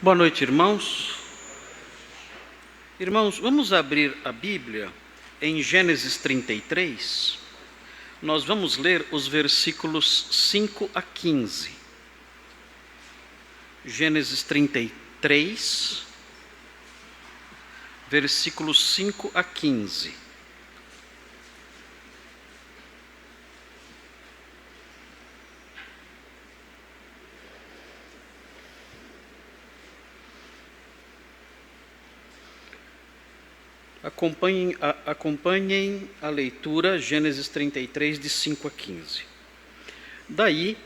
Boa noite, irmãos. Irmãos, vamos abrir a Bíblia em Gênesis 33. Nós vamos ler os versículos 5 a 15. Gênesis 33, versículos 5 a 15. Acompanhem a leitura, Gênesis 33, de 5 a 15. Daí,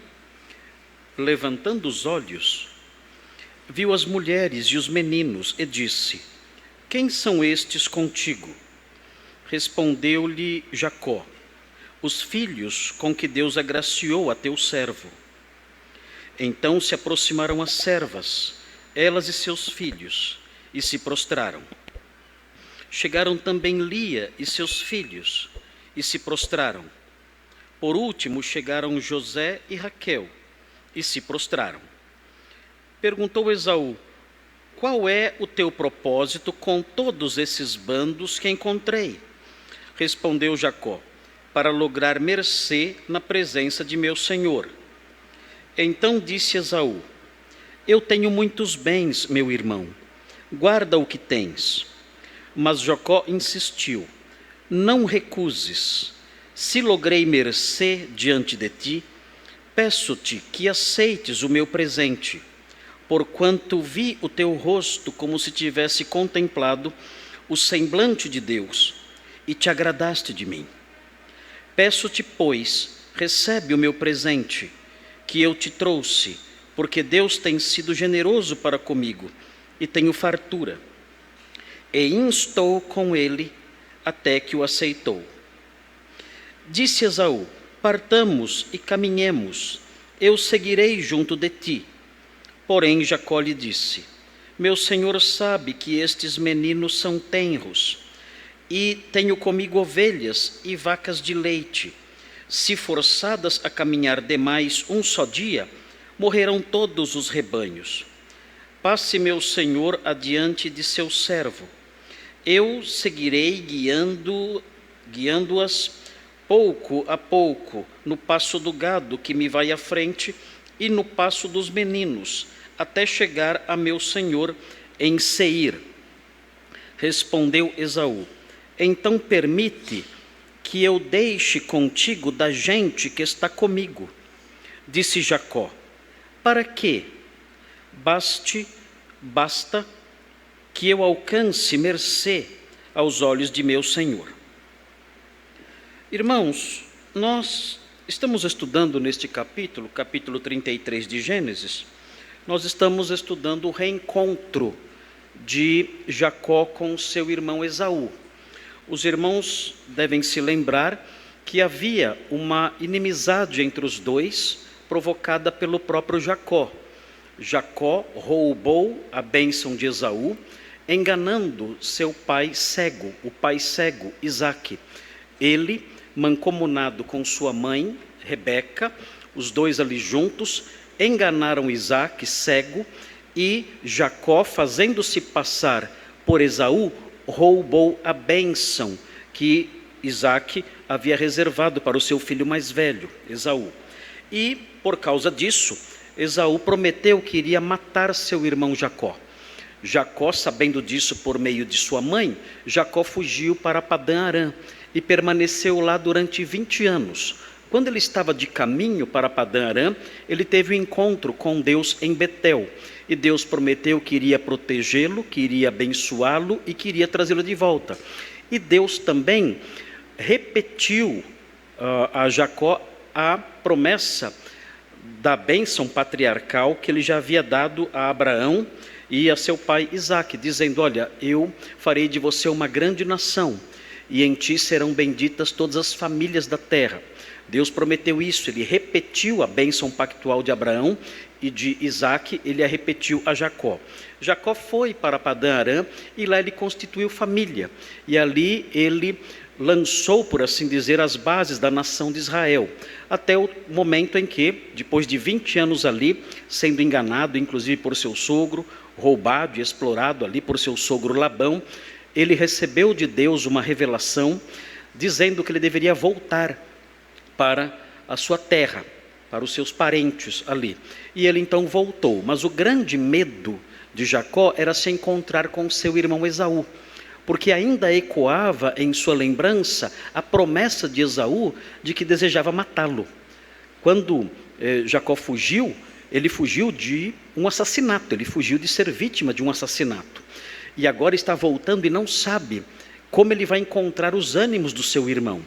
levantando os olhos, viu as mulheres e os meninos e disse: Quem são estes contigo? Respondeu-lhe Jacó: Os filhos com que Deus agraciou a teu servo. Então se aproximaram as servas, elas e seus filhos, e se prostraram. Chegaram também Lia e seus filhos, e se prostraram. Por último chegaram José e Raquel, e se prostraram. Perguntou Esaú: Qual é o teu propósito com todos esses bandos que encontrei? Respondeu Jacó: Para lograr mercê na presença de meu senhor. Então disse Esaú: Eu tenho muitos bens, meu irmão, guarda o que tens. Mas Jacó insistiu: Não recuses. Se logrei mercê diante de ti, peço-te que aceites o meu presente, porquanto vi o teu rosto como se tivesse contemplado o semblante de Deus, e te agradaste de mim. Peço-te, pois, recebe o meu presente, que eu te trouxe, porque Deus tem sido generoso para comigo, e tenho fartura. E instou com ele até que o aceitou. Disse Esaú: Partamos e caminhemos, eu seguirei junto de ti. Porém Jacó lhe disse: Meu senhor sabe que estes meninos são tenros, e tenho comigo ovelhas e vacas de leite. Se forçadas a caminhar demais um só dia, morrerão todos os rebanhos. Passe meu senhor adiante de seu servo. Eu seguirei guiando-as pouco a pouco, no passo do gado que me vai à frente e no passo dos meninos, até chegar a meu senhor em Seir. Respondeu Esaú: Então permite que eu deixe contigo da gente que está comigo. Disse Jacó: Para quê? Basta que eu alcance mercê aos olhos de meu Senhor. Irmãos, nós estamos estudando neste capítulo 33 de Gênesis, nós estamos estudando o reencontro de Jacó com seu irmão Esaú. Os irmãos devem se lembrar que havia uma inimizade entre os dois, provocada pelo próprio Jacó. Jacó roubou a bênção de Esaú, enganando seu pai cego, o pai cego, Isaque. Ele, mancomunado com sua mãe, Rebeca, os dois ali juntos, enganaram Isaque, cego, e Jacó, fazendo-se passar por Esaú, roubou a bênção que Isaque havia reservado para o seu filho mais velho, Esaú. E, por causa disso, Esaú prometeu que iria matar seu irmão Jacó. Jacó, sabendo disso por meio de sua mãe, Jacó fugiu para Padã-Arã e permaneceu lá durante 20 anos. Quando ele estava de caminho para Padã-Arã, ele teve um encontro com Deus em Betel. E Deus prometeu que iria protegê-lo, que iria abençoá-lo e que iria trazê-lo de volta. E Deus também repetiu a Jacó a promessa da bênção patriarcal que ele já havia dado a Abraão e a seu pai Isaque, dizendo: Olha, eu farei de você uma grande nação, e em ti serão benditas todas as famílias da terra. Deus prometeu isso, ele repetiu a bênção pactual de Abraão e de Isaque, ele a repetiu a Jacó. Jacó foi para Padã Arã e lá ele constituiu família. E ali ele lançou, por assim dizer, as bases da nação de Israel, até o momento em que, depois de 20 anos ali, sendo enganado, inclusive por seu sogro, roubado e explorado ali por seu sogro Labão, ele recebeu de Deus uma revelação, dizendo que ele deveria voltar para a sua terra, para os seus parentes ali. E ele então voltou, mas o grande medo de Jacó era se encontrar com seu irmão Esaú, porque ainda ecoava em sua lembrança a promessa de Esaú de que desejava matá-lo. Quando Jacó fugiu, ele fugiu de um assassinato, ele fugiu de ser vítima de um assassinato. E agora está voltando e não sabe como ele vai encontrar os ânimos do seu irmão.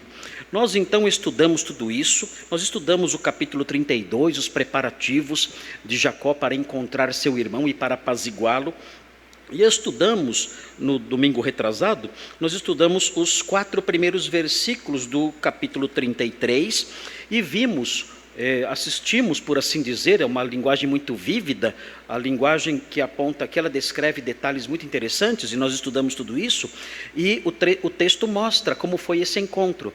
Nós então estudamos tudo isso, nós estudamos o capítulo 32, os preparativos de Jacó para encontrar seu irmão e para apaziguá-lo. E estudamos, no domingo retrasado, nós estudamos os 4 primeiros versículos do capítulo 33 e vimos, assistimos, por assim dizer, é uma linguagem muito vívida, a linguagem que aponta, que ela descreve detalhes muito interessantes, e nós estudamos tudo isso, e o texto mostra como foi esse encontro.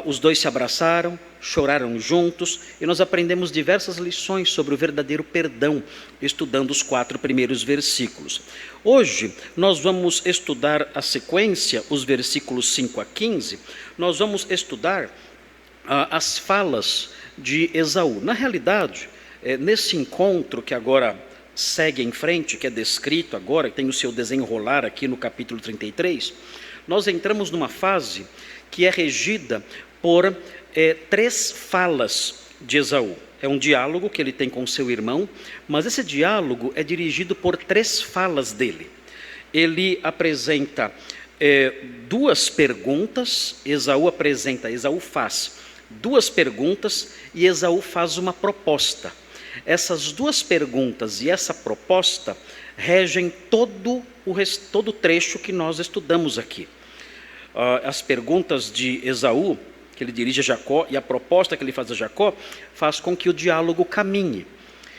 Os dois se abraçaram, choraram juntos, e nós aprendemos diversas lições sobre o verdadeiro perdão, estudando os 4 primeiros versículos. Hoje, nós vamos estudar a sequência, os versículos 5 a 15, nós vamos estudar as falas de Esaú. Na realidade, nesse encontro que agora segue em frente, que é descrito agora, que tem o seu desenrolar aqui no capítulo 33, nós entramos numa fase que é regida por 3 falas de Esaú. É um diálogo que ele tem com seu irmão, mas esse diálogo é dirigido por 3 falas dele. Ele apresenta 2 perguntas, Esaú faz 2 perguntas e Esaú faz uma proposta. Essas 2 perguntas e essa proposta regem todo o trecho que nós estudamos aqui. As perguntas de Esaú, que ele dirige a Jacó, e a proposta que ele faz a Jacó, faz com que o diálogo caminhe.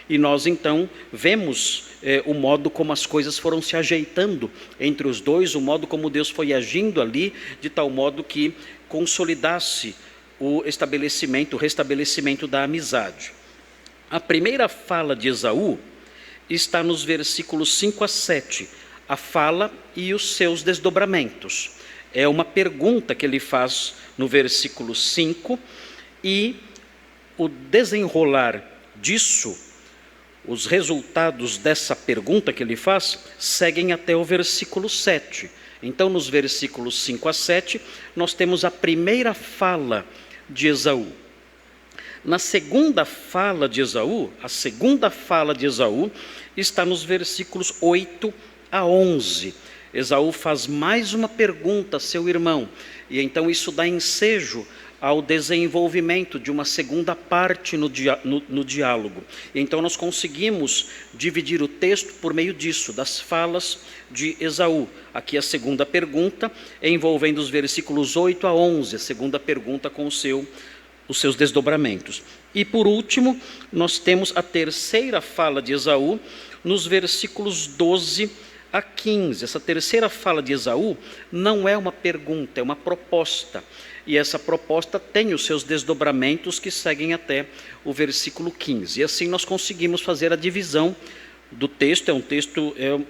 E nós então vemos o modo como as coisas foram se ajeitando entre os dois, o modo como Deus foi agindo ali, de tal modo que consolidasse o restabelecimento da amizade. A primeira fala de Esaú está nos versículos 5 a 7, a fala e os seus desdobramentos. É uma pergunta que ele faz no versículo 5, e o desenrolar disso, os resultados dessa pergunta que ele faz, seguem até o versículo 7. Então, nos versículos 5 a 7, nós temos a primeira fala de Esaú. Na segunda fala de Esaú, a segunda fala de Esaú está nos versículos 8 a 11. Esaú faz mais uma pergunta a seu irmão, e então isso dá ensejo ao desenvolvimento de uma segunda parte no diálogo. E então nós conseguimos dividir o texto por meio disso, das falas de Esaú. Aqui a segunda pergunta, envolvendo os versículos 8 a 11, a segunda pergunta com os seus desdobramentos. E por último, nós temos a terceira fala de Esaú, nos versículos 12 a 15. Essa terceira fala de Esaú não é uma pergunta, é uma proposta. E essa proposta tem os seus desdobramentos que seguem até o versículo 15. E assim nós conseguimos fazer a divisão do texto.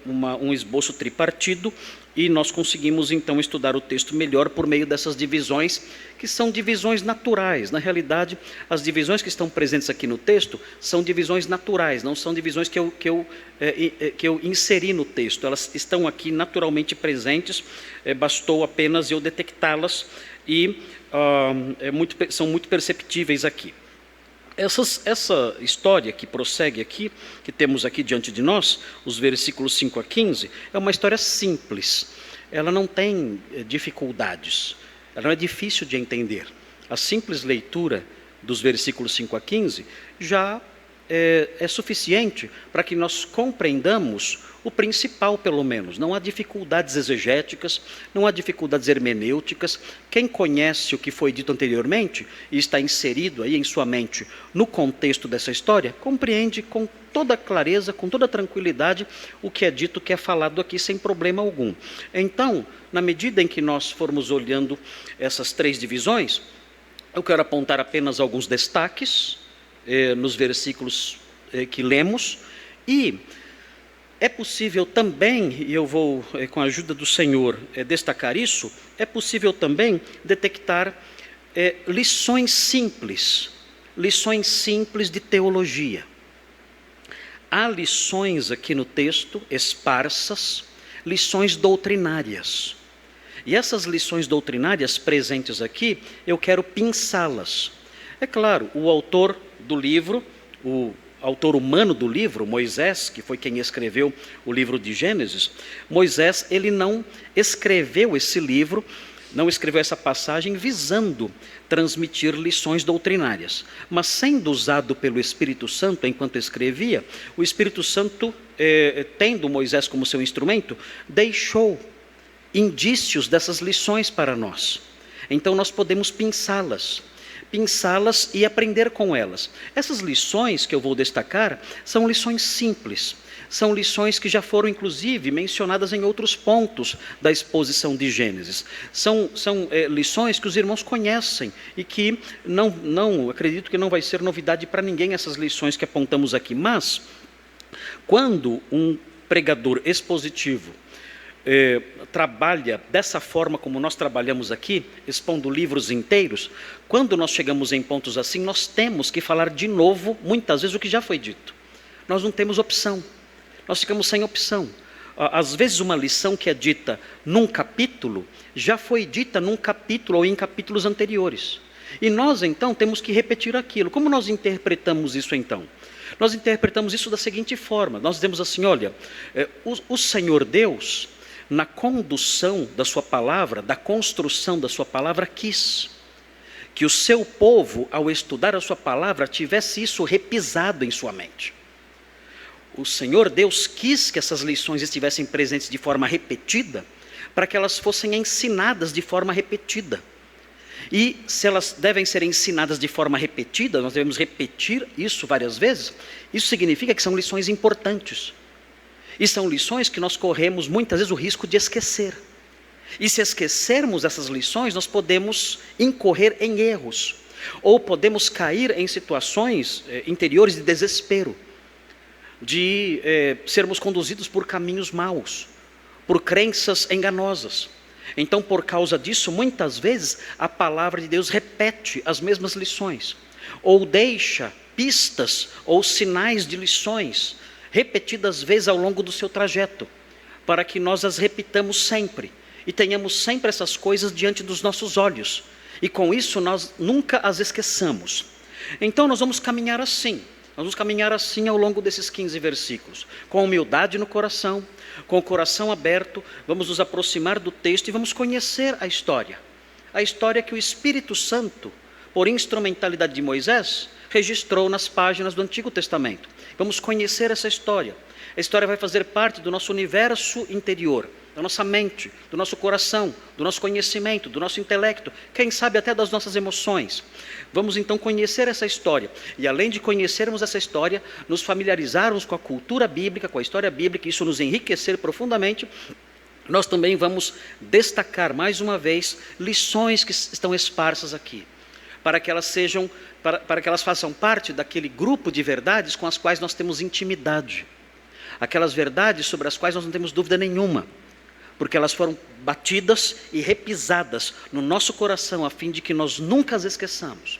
Um esboço tripartido, e nós conseguimos então estudar o texto melhor por meio dessas divisões, que são divisões naturais. Na realidade, as divisões que estão presentes aqui no texto são divisões naturais, não são divisões que eu inseri no texto. Elas estão aqui naturalmente presentes, bastou apenas eu detectá-las, e são muito perceptíveis aqui. Essa história que prossegue aqui, que temos aqui diante de nós, os versículos 5 a 15, é uma história simples. Ela não tem dificuldades, ela não é difícil de entender. A simples leitura dos versículos 5 a 15 já é suficiente para que nós compreendamos o principal, pelo menos. Não há dificuldades exegéticas, não há dificuldades hermenêuticas. Quem conhece o que foi dito anteriormente e está inserido aí em sua mente no contexto dessa história, compreende com toda clareza, com toda tranquilidade, o que é dito, o que é falado aqui, sem problema algum. Então, na medida em que nós formos olhando essas três divisões, eu quero apontar apenas alguns destaques nos versículos que lemos, e é possível também, e eu vou, com a ajuda do Senhor, destacar isso, é possível também detectar lições simples de teologia. Há lições aqui no texto, esparsas, lições doutrinárias. E essas lições doutrinárias presentes aqui, eu quero pinçá-las. É claro, o autor do livro, o autor humano do livro, Moisés, que foi quem escreveu o livro de Gênesis, Moisés, ele não escreveu esse livro, não escreveu essa passagem visando transmitir lições doutrinárias, mas sendo usado pelo Espírito Santo enquanto escrevia, o Espírito Santo, tendo Moisés como seu instrumento, deixou indícios dessas lições para nós. Então nós podemos pinçá-las e aprender com elas. Essas lições que eu vou destacar são lições simples, são lições que já foram inclusive mencionadas em outros pontos da exposição de Gênesis. São lições que os irmãos conhecem e que não acredito que não vai ser novidade para ninguém essas lições que apontamos aqui. Mas quando um pregador expositivo trabalha dessa forma como nós trabalhamos aqui, expondo livros inteiros, quando nós chegamos em pontos assim, nós temos que falar de novo, muitas vezes, o que já foi dito. Nós não temos opção, nós ficamos sem opção. Às vezes uma lição que é dita num capítulo, já foi dita num capítulo ou em capítulos anteriores. E nós então temos que repetir aquilo. Como nós interpretamos isso então? Nós interpretamos isso da seguinte forma, nós dizemos assim, olha, o Senhor Deus, na condução da sua palavra, da construção da sua palavra, quis que o seu povo, ao estudar a sua palavra, tivesse isso repisado em sua mente. O Senhor Deus quis que essas lições estivessem presentes de forma repetida, para que elas fossem ensinadas de forma repetida. E se elas devem ser ensinadas de forma repetida, nós devemos repetir isso várias vezes, isso significa que são lições importantes. E são lições que nós corremos muitas vezes o risco de esquecer. E se esquecermos essas lições, nós podemos incorrer em erros. Ou podemos cair em situações interiores de desespero. De sermos conduzidos por caminhos maus. Por crenças enganosas. Então, por causa disso, muitas vezes a palavra de Deus repete as mesmas lições. Ou deixa pistas ou sinais de lições repetidas vezes ao longo do seu trajeto, para que nós as repitamos sempre, e tenhamos sempre essas coisas diante dos nossos olhos, e com isso nós nunca as esqueçamos. Então nós vamos caminhar assim ao longo desses 15 versículos, com humildade no coração, com o coração aberto, vamos nos aproximar do texto e vamos conhecer a história que o Espírito Santo, por instrumentalidade de Moisés, registrou nas páginas do Antigo Testamento. Vamos conhecer essa história. A história vai fazer parte do nosso universo interior, da nossa mente, do nosso coração, do nosso conhecimento, do nosso intelecto, quem sabe até das nossas emoções. Vamos então conhecer essa história. E além de conhecermos essa história, nos familiarizarmos com a cultura bíblica, com a história bíblica, isso nos enriquecer profundamente, nós também vamos destacar mais uma vez lições que estão esparsas aqui, para que elas façam parte daquele grupo de verdades com as quais nós temos intimidade. Aquelas verdades sobre as quais nós não temos dúvida nenhuma, porque elas foram batidas e repisadas no nosso coração, a fim de que nós nunca as esqueçamos.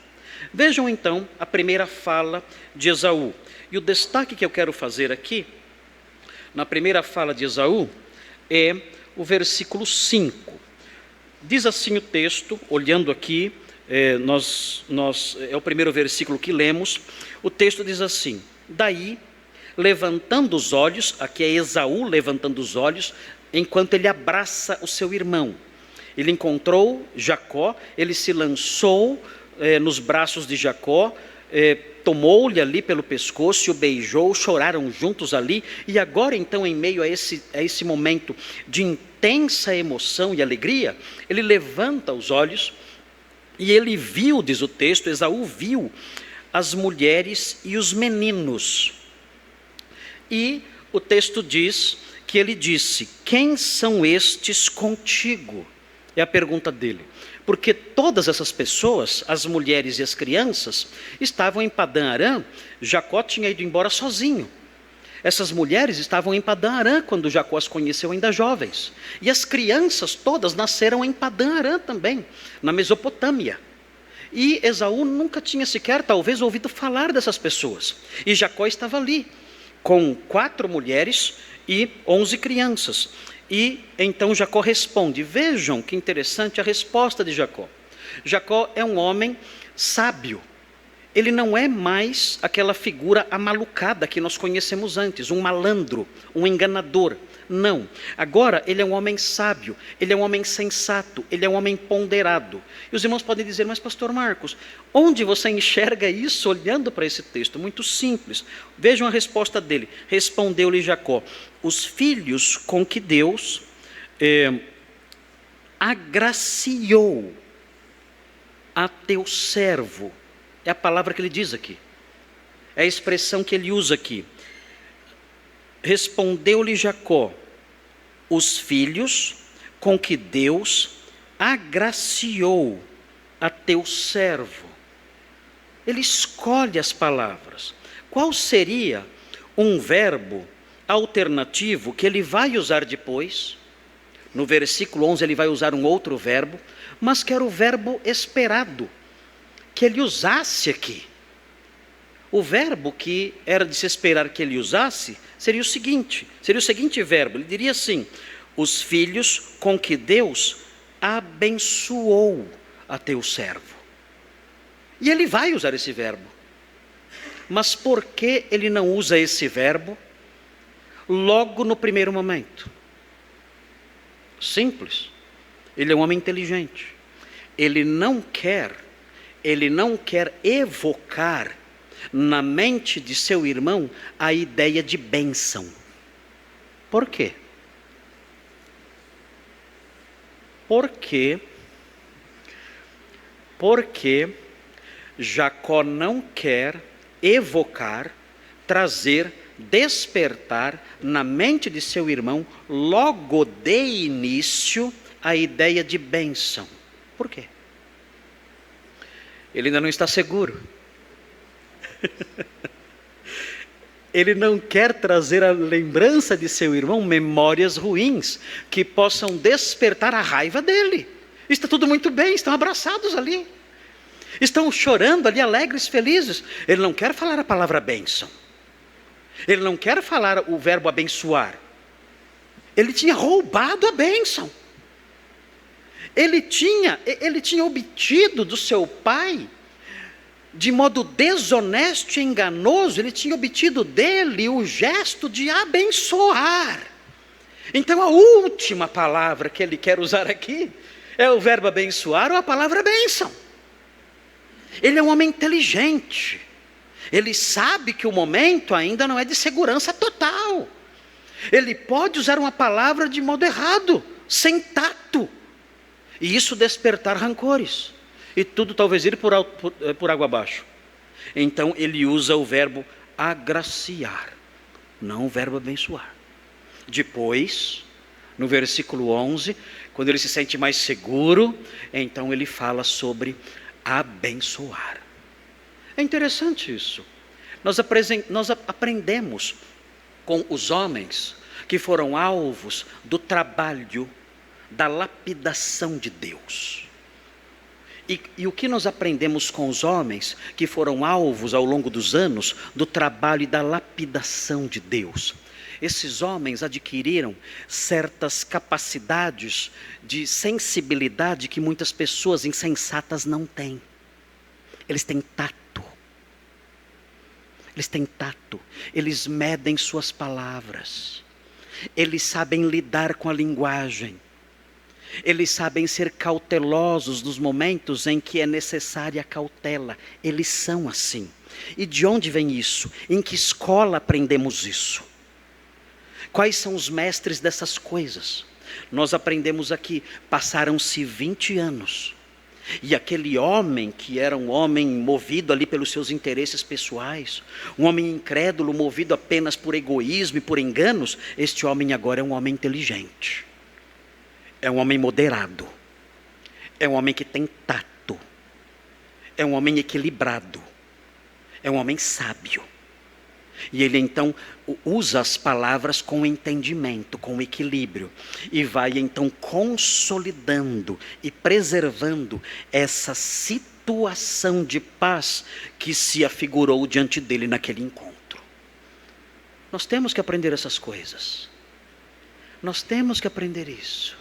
Vejam então a primeira fala de Esaú. E o destaque que eu quero fazer aqui, na primeira fala de Esaú, é o versículo 5. Diz assim o texto, olhando aqui, é o primeiro versículo que lemos, o texto diz assim: daí, levantando os olhos, aqui é Esaú levantando os olhos, enquanto ele abraça o seu irmão. Ele encontrou Jacó, ele se lançou nos braços de Jacó, tomou-lhe ali pelo pescoço e o beijou, choraram juntos ali, e agora então, em meio a esse momento de intensa emoção e alegria, ele levanta os olhos e ele viu, diz o texto, Esaú viu as mulheres e os meninos. E o texto diz que ele disse: quem são estes contigo? É a pergunta dele. Porque todas essas pessoas, as mulheres e as crianças, estavam em Padã Arã. Jacó tinha ido embora sozinho. Essas mulheres estavam em Padã Arã quando Jacó as conheceu ainda jovens. E as crianças todas nasceram em Padã Arã também, na Mesopotâmia. E Esaú nunca tinha sequer, talvez, ouvido falar dessas pessoas. E Jacó estava ali, com 4 mulheres e 11 crianças. E então Jacó responde. Vejam que interessante a resposta de Jacó. Jacó é um homem sábio. Ele não é mais aquela figura amalucada que nós conhecemos antes, um malandro, um enganador. Não. Agora ele é um homem sábio, ele é um homem sensato, ele é um homem ponderado. E os irmãos podem dizer: mas pastor Marcos, onde você enxerga isso olhando para esse texto? Muito simples. Vejam a resposta dele. Respondeu-lhe Jacó: os filhos com que Deus agraciou a teu servo. É a palavra que ele diz aqui. É a expressão que ele usa aqui. Respondeu-lhe Jacó: os filhos com que Deus agraciou a teu servo. Ele escolhe as palavras. Qual seria um verbo alternativo que ele vai usar depois? No versículo 11 ele vai usar um outro verbo, mas que era o verbo esperado que ele usasse aqui. O verbo que era de se esperar que ele usasse seria o seguinte verbo. Ele diria assim: os filhos com que Deus abençoou a teu servo. E ele vai usar esse verbo. Mas por que ele não usa esse verbo logo no primeiro momento? Simples. Ele é um homem inteligente. Ele não quer evocar na mente de seu irmão a ideia de bênção. Por quê? Porque Jacó não quer evocar, trazer, despertar na mente de seu irmão, logo de início, a ideia de bênção. Por quê? Ele ainda não está seguro. Ele não quer trazer à lembrança de seu irmão memórias ruins que possam despertar a raiva dele. Está tudo muito bem, estão abraçados ali. Estão chorando ali, alegres, felizes. Ele não quer falar a palavra bênção. Ele não quer falar o verbo abençoar. Ele tinha roubado a bênção. Ele tinha obtido do seu pai, de modo desonesto e enganoso, ele tinha obtido dele o gesto de abençoar. Então a última palavra que ele quer usar aqui é o verbo abençoar ou a palavra bênção. Ele é um homem inteligente. Ele sabe que o momento ainda não é de segurança total. Ele pode usar uma palavra de modo errado, sem tato. E isso despertar rancores. E tudo talvez ir por água abaixo. Então ele usa o verbo agraciar, não o verbo abençoar. Depois, no versículo 11, quando ele se sente mais seguro, então ele fala sobre abençoar. É interessante isso. Nós aprendemos com os homens que foram alvos do trabalho da lapidação de Deus. E o que nós aprendemos com os homens que foram alvos ao longo dos anos do trabalho e da lapidação de Deus? Esses homens adquiriram certas capacidades de sensibilidade que muitas pessoas insensatas não têm. Eles têm tato. Eles têm tato. Eles medem suas palavras. Eles sabem lidar com a linguagem. Eles sabem ser cautelosos nos momentos em que é necessária a cautela. Eles são assim. E de onde vem isso? Em que escola aprendemos isso? Quais são os mestres dessas coisas? Nós aprendemos aqui, passaram-se 20 anos. E aquele homem, que era um homem movido ali pelos seus interesses pessoais, um homem incrédulo, movido apenas por egoísmo e por enganos, este homem agora é um homem inteligente. É um homem moderado. É um homem que tem tato. É um homem equilibrado. É um homem sábio. E ele então usa as palavras com entendimento, com equilíbrio. E vai então consolidando e preservando essa situação de paz que se afigurou diante dele naquele encontro. Nós temos que aprender essas coisas. Nós temos que aprender isso.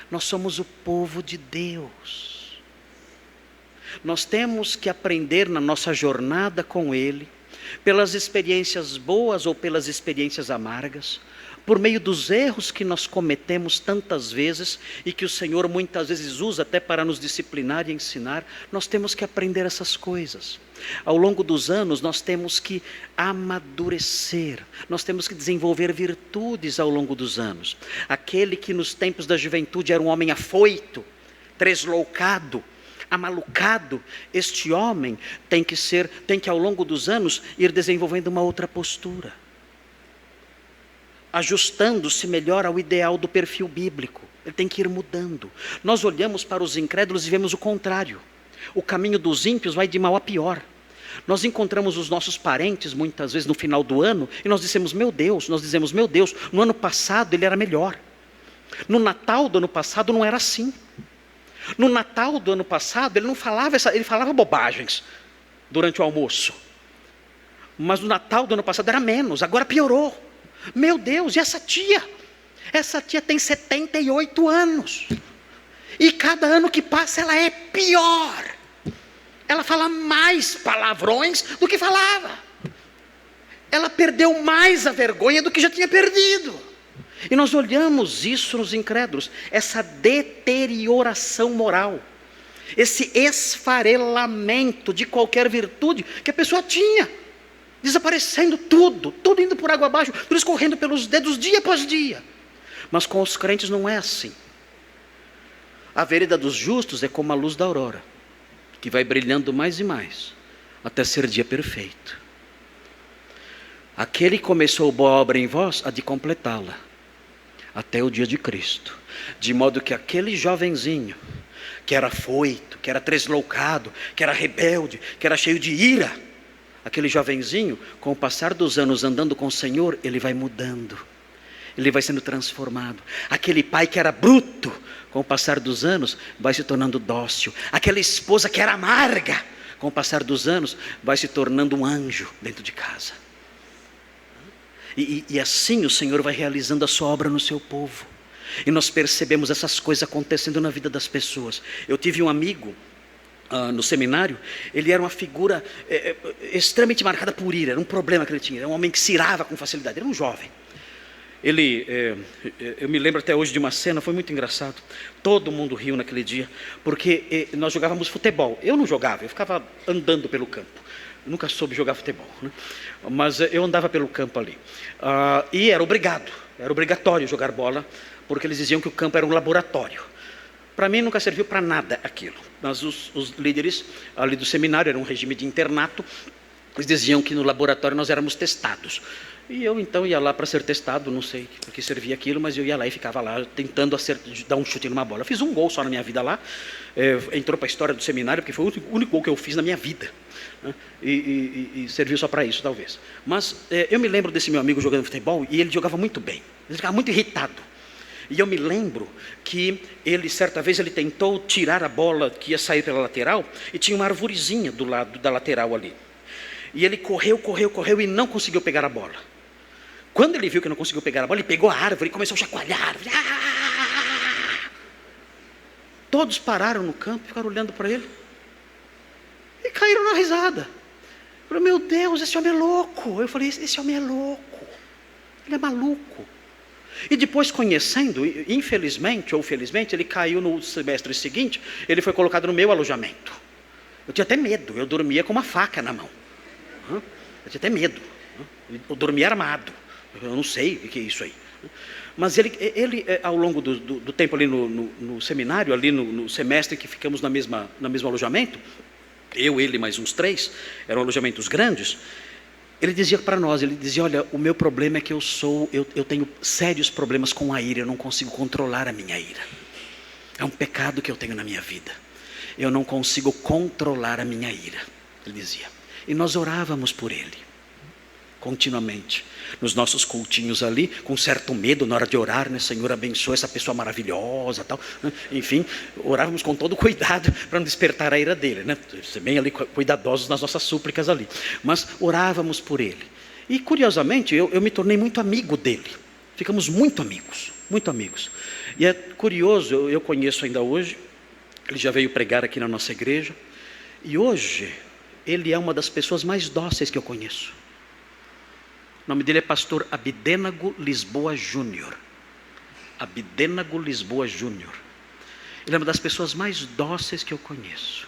Nós somos o povo de Deus. Nós temos que aprender na nossa jornada com Ele, pelas experiências boas ou pelas experiências amargas, por meio dos erros que nós cometemos tantas vezes e que o Senhor muitas vezes usa até para nos disciplinar e ensinar. Nós temos que aprender essas coisas. Ao longo dos anos nós temos que amadurecer, nós temos que desenvolver virtudes ao longo dos anos. Aquele que nos tempos da juventude era um homem afoito, tresloucado, amalucado, este homem tem que ao longo dos anos ir desenvolvendo uma outra postura, ajustando-se melhor ao ideal do perfil bíblico. Ele tem que ir mudando. Nós olhamos para os incrédulos e vemos o contrário. O caminho dos ímpios vai de mal a pior. Nós encontramos os nossos parentes muitas vezes no final do ano e nós dizemos, meu Deus, no ano passado ele era melhor. No Natal do ano passado não era assim. No Natal do ano passado, ele falava bobagens durante o almoço. Mas no Natal do ano passado era menos, agora piorou. Meu Deus, e essa tia? Essa tia tem 78 anos. E cada ano que passa ela é pior. Ela fala mais palavrões do que falava. Ela perdeu mais a vergonha do que já tinha perdido. E nós olhamos isso nos incrédulos, essa deterioração moral, esse esfarelamento de qualquer virtude que a pessoa tinha, desaparecendo tudo indo por água abaixo, tudo escorrendo pelos dedos dia após dia. Mas com os crentes não é assim. A vereda dos justos é como a luz da aurora, que vai brilhando mais e mais, até ser dia perfeito. Aquele que começou boa obra em vós, há de completá-la, até o dia de Cristo. De modo que aquele jovenzinho, que era afoito, que era tresloucado, que era rebelde, que era cheio de ira, aquele jovenzinho, com o passar dos anos andando com o Senhor, ele vai mudando, ele vai sendo transformado. Aquele pai que era bruto, com o passar dos anos, vai se tornando dócil. Aquela esposa que era amarga, com o passar dos anos, vai se tornando um anjo dentro de casa. E assim o Senhor vai realizando a sua obra no seu povo. E nós percebemos essas coisas acontecendo na vida das pessoas. Eu tive um amigo no seminário, ele era uma figura extremamente marcada por ira, era um problema que ele tinha, era um homem que se irava com facilidade, era um jovem. Eu me lembro até hoje de uma cena, foi muito engraçado. Todo mundo riu naquele dia, porque nós jogávamos futebol. Eu não jogava, eu ficava andando pelo campo. Eu nunca soube jogar futebol, né? Mas eu andava pelo campo ali. E era obrigatório jogar bola, porque eles diziam que o campo era um laboratório. Para mim nunca serviu para nada aquilo. Mas os líderes ali do seminário, era um regime de internato, eles diziam que no laboratório nós éramos testados. E eu então ia lá para ser testado, não sei para que servia aquilo, mas eu ia lá e ficava lá tentando dar um chute numa bola. Eu fiz um gol só na minha vida lá, entrou para a história do seminário, porque foi o único gol que eu fiz na minha vida, né? E serviu só para isso, talvez. Mas eu me lembro desse meu amigo jogando futebol, e ele jogava muito bem, ele ficava muito irritado. E eu me lembro que certa vez ele tentou tirar a bola que ia sair pela lateral, e tinha uma arvorezinha do lado da lateral ali. E ele correu e não conseguiu pegar a bola. Quando ele viu que não conseguiu pegar a bola, ele pegou a árvore e começou a chacoalhar a árvore. Todos pararam no campo, ficaram olhando para ele e caíram na risada. Eu falei, meu Deus, esse homem é louco. Eu falei, esse homem é louco, ele é maluco. E depois, conhecendo, infelizmente ou felizmente, ele caiu no semestre seguinte, ele foi colocado no meu alojamento. Eu tinha até medo, eu dormia com uma faca na mão. Eu tinha até medo. Eu dormia armado. Eu não sei o que é isso aí. Mas ele ao longo do tempo ali no seminário, ali no semestre que ficamos no mesmo alojamento, eu, ele, mais uns 3, eram alojamentos grandes, ele dizia para nós, ele dizia, olha, o meu problema é que eu tenho sérios problemas com a ira, eu não consigo controlar a minha ira. É um pecado que eu tenho na minha vida. Eu não consigo controlar a minha ira, ele dizia. E nós orávamos por ele, continuamente, nos nossos cultinhos ali, com certo medo na hora de orar, né? Senhor, abençoa essa pessoa maravilhosa, tal, né? Enfim, orávamos com todo cuidado para não despertar a ira dele, né? Ser bem ali cuidadosos nas nossas súplicas ali, mas orávamos por ele. E curiosamente, eu me tornei muito amigo dele. Ficamos muito amigos, muito amigos. E é curioso, eu conheço ainda hoje, ele já veio pregar aqui na nossa igreja, e hoje ele é uma das pessoas mais dóceis que eu conheço. O nome dele é pastor Abidênago Lisboa Júnior. Abidênago Lisboa Júnior. Ele é uma das pessoas mais dóceis que eu conheço.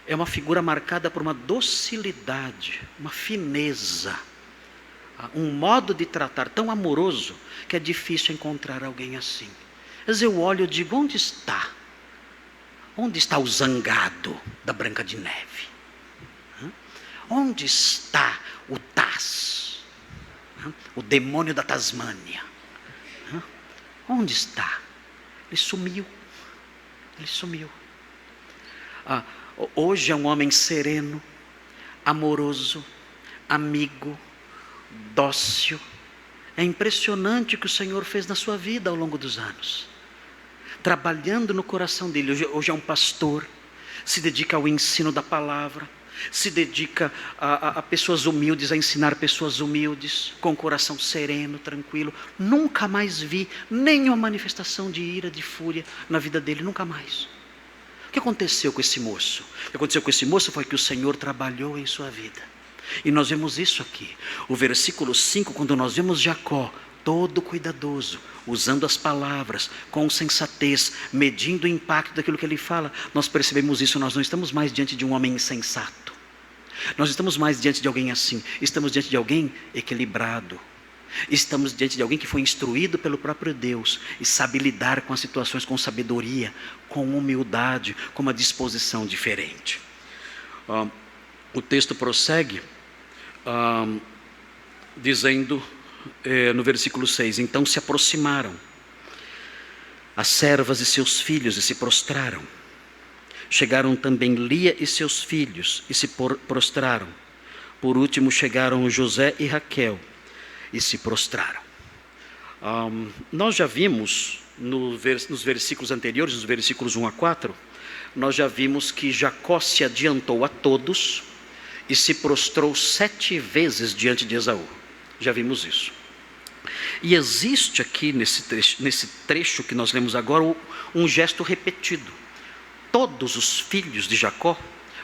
É uma figura marcada por uma docilidade, uma fineza, um modo de tratar tão amoroso que é difícil encontrar alguém assim. Às vezes eu olho e digo, onde está? Onde está o zangado da Branca de Neve? Onde está o Taz? O demônio da Tasmânia? Onde está? Ele sumiu. Ele sumiu. Hoje é um homem sereno, amoroso, amigo, dócil. É impressionante o que o Senhor fez na sua vida ao longo dos anos. Trabalhando no coração dele. Hoje é um pastor, se dedica ao ensino da palavra, se dedica a pessoas humildes, a ensinar pessoas humildes, com o coração sereno, tranquilo. Nunca mais vi nenhuma manifestação de ira, de fúria na vida dele, nunca mais. O que aconteceu com esse moço? O que aconteceu com esse moço foi que o Senhor trabalhou em sua vida. E nós vemos isso aqui. O versículo 5, quando nós vemos Jacó, todo cuidadoso, usando as palavras, com sensatez, medindo o impacto daquilo que ele fala, nós percebemos isso. Nós não estamos mais diante de um homem insensato. Nós estamos mais diante de alguém assim. Estamos diante de alguém equilibrado. Estamos diante de alguém que foi instruído pelo próprio Deus e sabe lidar com as situações com sabedoria, com humildade, com uma disposição diferente. O texto prossegue dizendo no versículo 6, então se aproximaram as servas e seus filhos e se prostraram. Chegaram também Lia e seus filhos e se prostraram. Por último chegaram José e Raquel e se prostraram. Nós já vimos nos versículos anteriores, nos versículos 1 a 4, nós já vimos que Jacó se adiantou a todos e se prostrou 7 vezes diante de Esaú. Já vimos isso. E existe aqui nesse trecho que nós lemos agora um gesto repetido. Todos os filhos de Jacó,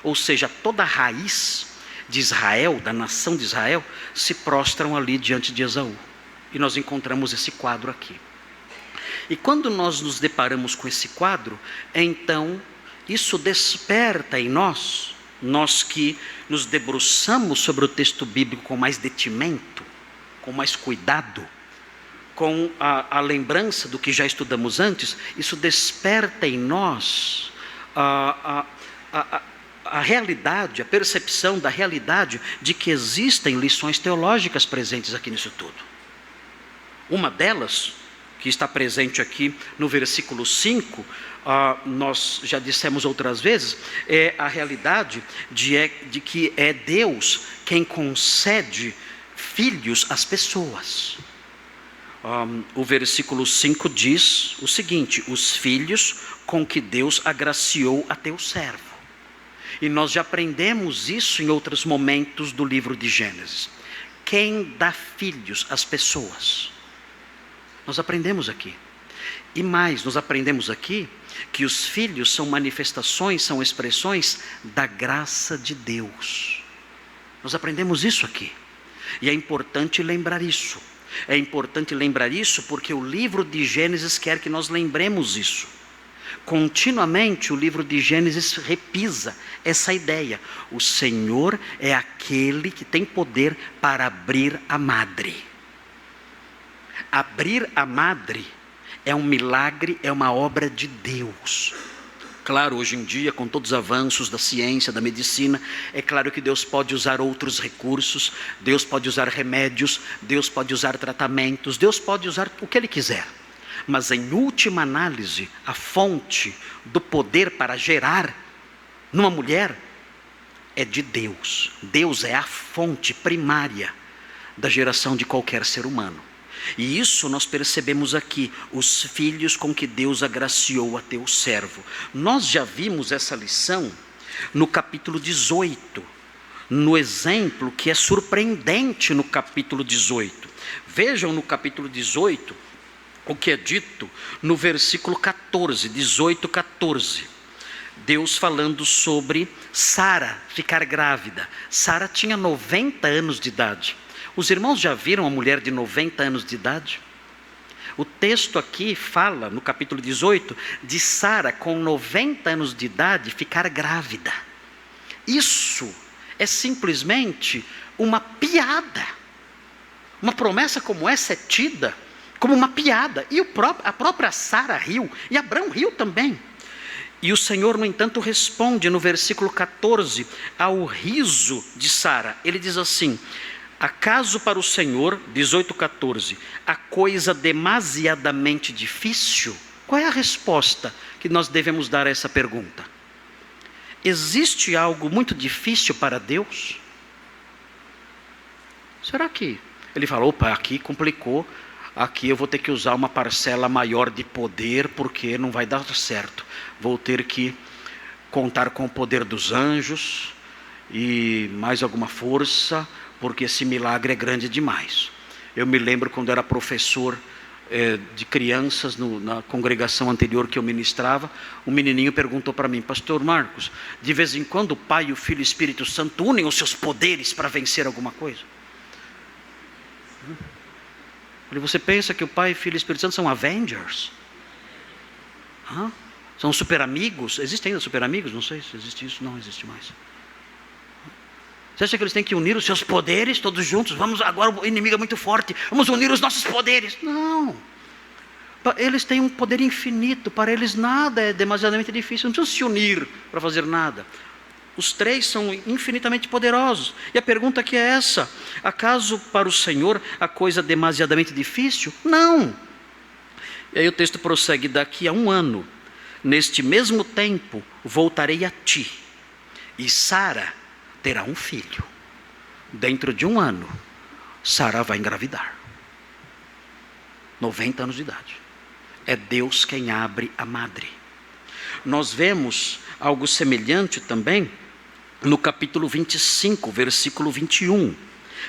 ou seja, toda a raiz de Israel, da nação de Israel, se prostram ali diante de Esaú. E nós encontramos esse quadro aqui. E quando nós nos deparamos com esse quadro, então isso desperta em nós que nos debruçamos sobre o texto bíblico com mais detimento, com mais cuidado, com a lembrança do que já estudamos antes, isso desperta em nós a realidade, a percepção da realidade de que existem lições teológicas presentes aqui nisso tudo. Uma delas, que está presente aqui no versículo 5, nós já dissemos outras vezes, é a realidade de que é Deus quem concede filhos às pessoas. O versículo 5 diz o seguinte: os filhos com que Deus agraciou a teu servo. E nós já aprendemos isso em outros momentos do livro de Gênesis. Quem dá filhos às pessoas? Nós aprendemos aqui. E mais, nós aprendemos aqui que os filhos são manifestações, são expressões da graça de Deus. Nós aprendemos isso aqui. E é importante lembrar isso. É importante lembrar isso porque o livro de Gênesis quer que nós lembremos isso. Continuamente o livro de Gênesis repisa essa ideia. O Senhor é aquele que tem poder para abrir a madre. Abrir a madre é um milagre, é uma obra de Deus. Claro, hoje em dia, com todos os avanços da ciência, da medicina, é claro que Deus pode usar outros recursos, Deus pode usar remédios, Deus pode usar tratamentos, Deus pode usar o que Ele quiser. Mas em última análise, a fonte do poder para gerar numa mulher é de Deus. Deus é a fonte primária da geração de qualquer ser humano. E isso nós percebemos aqui, os filhos com que Deus agraciou a teu servo. Nós já vimos essa lição no capítulo 18, no exemplo que é surpreendente no capítulo 18. Vejam no capítulo 18 o que é dito no versículo 14, 18, 14. Deus falando sobre Sara ficar grávida. Sara tinha 90 anos de idade. Os irmãos já viram uma mulher de 90 anos de idade? O texto aqui fala, no capítulo 18, de Sara com 90 anos de idade ficar grávida. Isso é simplesmente uma piada. Uma promessa como essa é tida como uma piada. E a própria Sara riu, e Abrão riu também. E o Senhor, no entanto, responde no versículo 14 ao riso de Sara. Ele diz assim: acaso para o Senhor, 18:14, a coisa demasiadamente difícil? Qual é a resposta que nós devemos dar a essa pergunta? Existe algo muito difícil para Deus? Será que ele falou, opa, aqui complicou, aqui eu vou ter que usar uma parcela maior de poder, porque não vai dar certo. Vou ter que contar com o poder dos anjos e mais alguma força, porque esse milagre é grande demais. Eu me lembro quando era professor de crianças na congregação anterior que eu ministrava, um menininho perguntou para mim: pastor Marcos, de vez em quando o Pai, o Filho e o Espírito Santo unem os seus poderes para vencer alguma coisa? Você pensa que o Pai, Filho e Espírito Santo são Avengers? São super amigos? Existem ainda super amigos? Não sei se existe isso. Não existe mais. Você acha que eles têm que unir os seus poderes todos juntos? Vamos, agora o inimigo é muito forte, vamos unir os nossos poderes. Não. Eles têm um poder infinito. Para eles nada é demasiadamente difícil. Não precisam se unir para fazer nada. Os três são infinitamente poderosos. E a pergunta aqui é essa: acaso para o Senhor a coisa demasiadamente difícil? Não. E aí o texto prossegue: daqui a 1 ano, neste mesmo tempo, voltarei a ti, e Sara terá um filho. Dentro de 1 ano, Sara vai engravidar. 90 anos de idade. É Deus quem abre a madre. Nós vemos algo semelhante também no capítulo 25, versículo 21.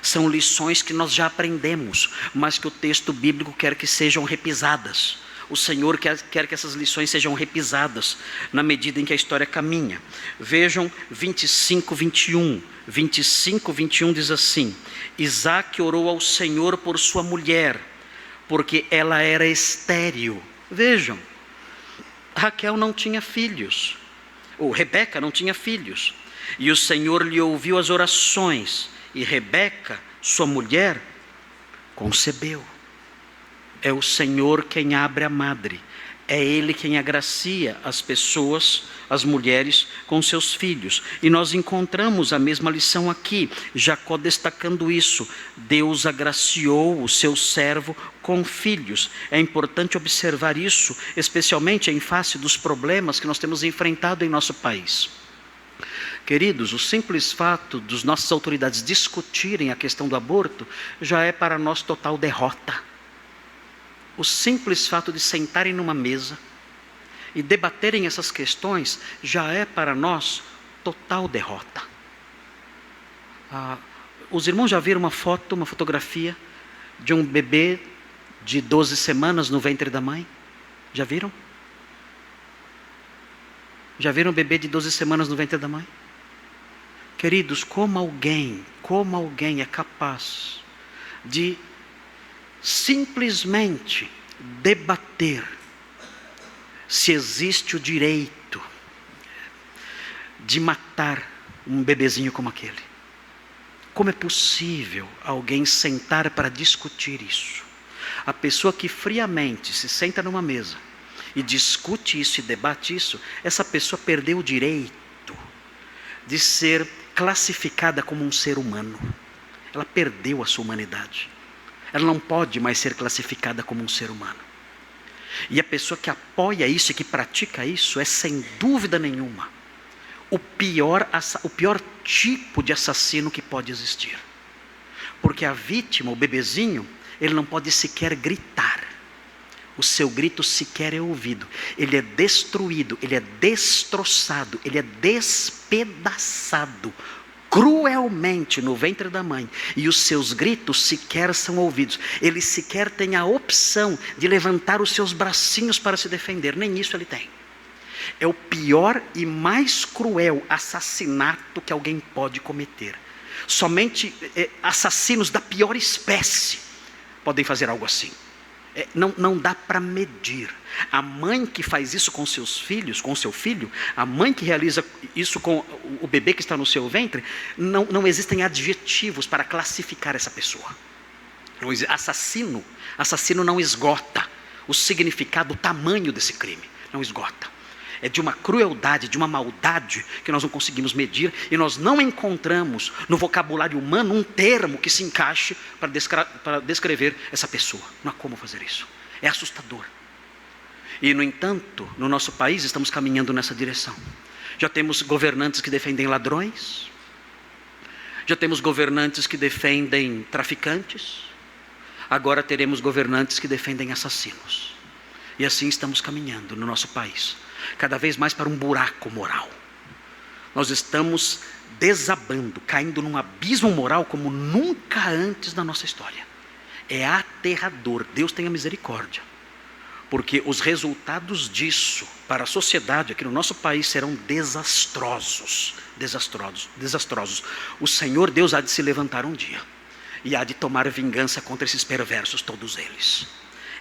São lições que nós já aprendemos, mas que o texto bíblico quer que sejam repisadas. O Senhor quer que essas lições sejam repisadas na medida em que a história caminha. Vejam 25, 21. 25, 21 diz assim: Isaque orou ao Senhor por sua mulher, porque ela era estéril. Vejam, Raquel não tinha filhos, ou Rebeca não tinha filhos, e o Senhor lhe ouviu as orações, e Rebeca, sua mulher, concebeu. É o Senhor quem abre a madre, é Ele quem agracia as pessoas, as mulheres, com seus filhos. E nós encontramos a mesma lição aqui, Jacó destacando isso: Deus agraciou o seu servo com filhos. É importante observar isso, especialmente em face dos problemas que nós temos enfrentado em nosso país. Queridos, o simples fato das nossas autoridades discutirem a questão do aborto já é para nós total derrota. O simples fato de sentarem numa mesa e debaterem essas questões já é para nós total derrota. Os irmãos já viram uma fotografia de um bebê de 12 semanas no ventre da mãe? Já viram? Já viram um bebê de 12 semanas no ventre da mãe? Queridos, como alguém é capaz de simplesmente debater se existe o direito de matar um bebezinho como aquele. Como é possível alguém sentar para discutir isso? A pessoa que friamente se senta numa mesa e discute isso e debate isso, essa pessoa perdeu o direito de ser classificada como um ser humano. Ela perdeu a sua humanidade. Ela não pode mais ser classificada como um ser humano. E a pessoa que apoia isso e que pratica isso é, sem dúvida nenhuma, o pior tipo de assassino que pode existir. Porque a vítima, o bebezinho, ele não pode sequer gritar. O seu grito sequer é ouvido. Ele é destruído, ele é destroçado, ele é despedaçado cruelmente no ventre da mãe. E os seus gritos sequer são ouvidos. Ele sequer tem a opção de levantar os seus bracinhos para se defender. Nem isso ele tem. É o pior e mais cruel assassinato que alguém pode cometer. Somente assassinos da pior espécie podem fazer algo assim. Não dá para medir. A mãe que faz isso com seus filhos, com seu filho, a mãe que realiza isso com o bebê que está no seu ventre, não existem adjetivos para classificar essa pessoa. Assassino não esgota o significado, o tamanho desse crime. Não esgota. É de uma crueldade, de uma maldade que nós não conseguimos medir, e nós não encontramos no vocabulário humano um termo que se encaixe para descrever essa pessoa. Não há como fazer isso. É assustador. E, no entanto, no nosso país estamos caminhando nessa direção. Já temos governantes que defendem ladrões, já temos governantes que defendem traficantes, agora teremos governantes que defendem assassinos. E assim estamos caminhando no nosso país, cada vez mais para um buraco moral. Nós estamos desabando, caindo num abismo moral como nunca antes na nossa história. É aterrador. Deus tenha misericórdia, porque os resultados disso para a sociedade aqui no nosso país serão desastrosos. O Senhor Deus há de se levantar um dia e há de tomar vingança contra esses perversos, todos eles.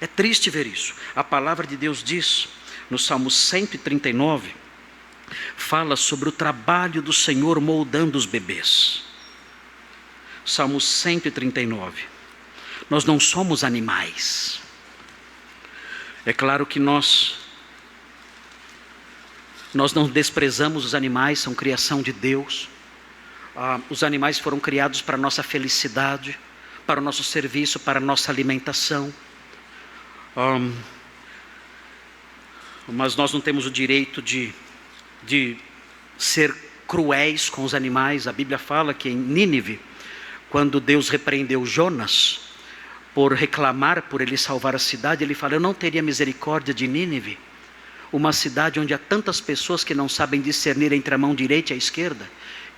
É triste ver isso. A palavra de Deus diz no Salmo 139, fala sobre o trabalho do Senhor moldando os bebês. Salmo 139. Nós não somos animais. É claro que nós não desprezamos os animais, são criação de Deus. Os animais foram criados para a nossa felicidade, para o nosso serviço, para a nossa alimentação. Mas nós não temos o direito de ser cruéis com os animais. A Bíblia fala que em Nínive, quando Deus repreendeu Jonas por reclamar, por ele salvar a cidade, ele fala: eu não teria misericórdia de Nínive, uma cidade onde há tantas pessoas que não sabem discernir entre a mão direita e a esquerda,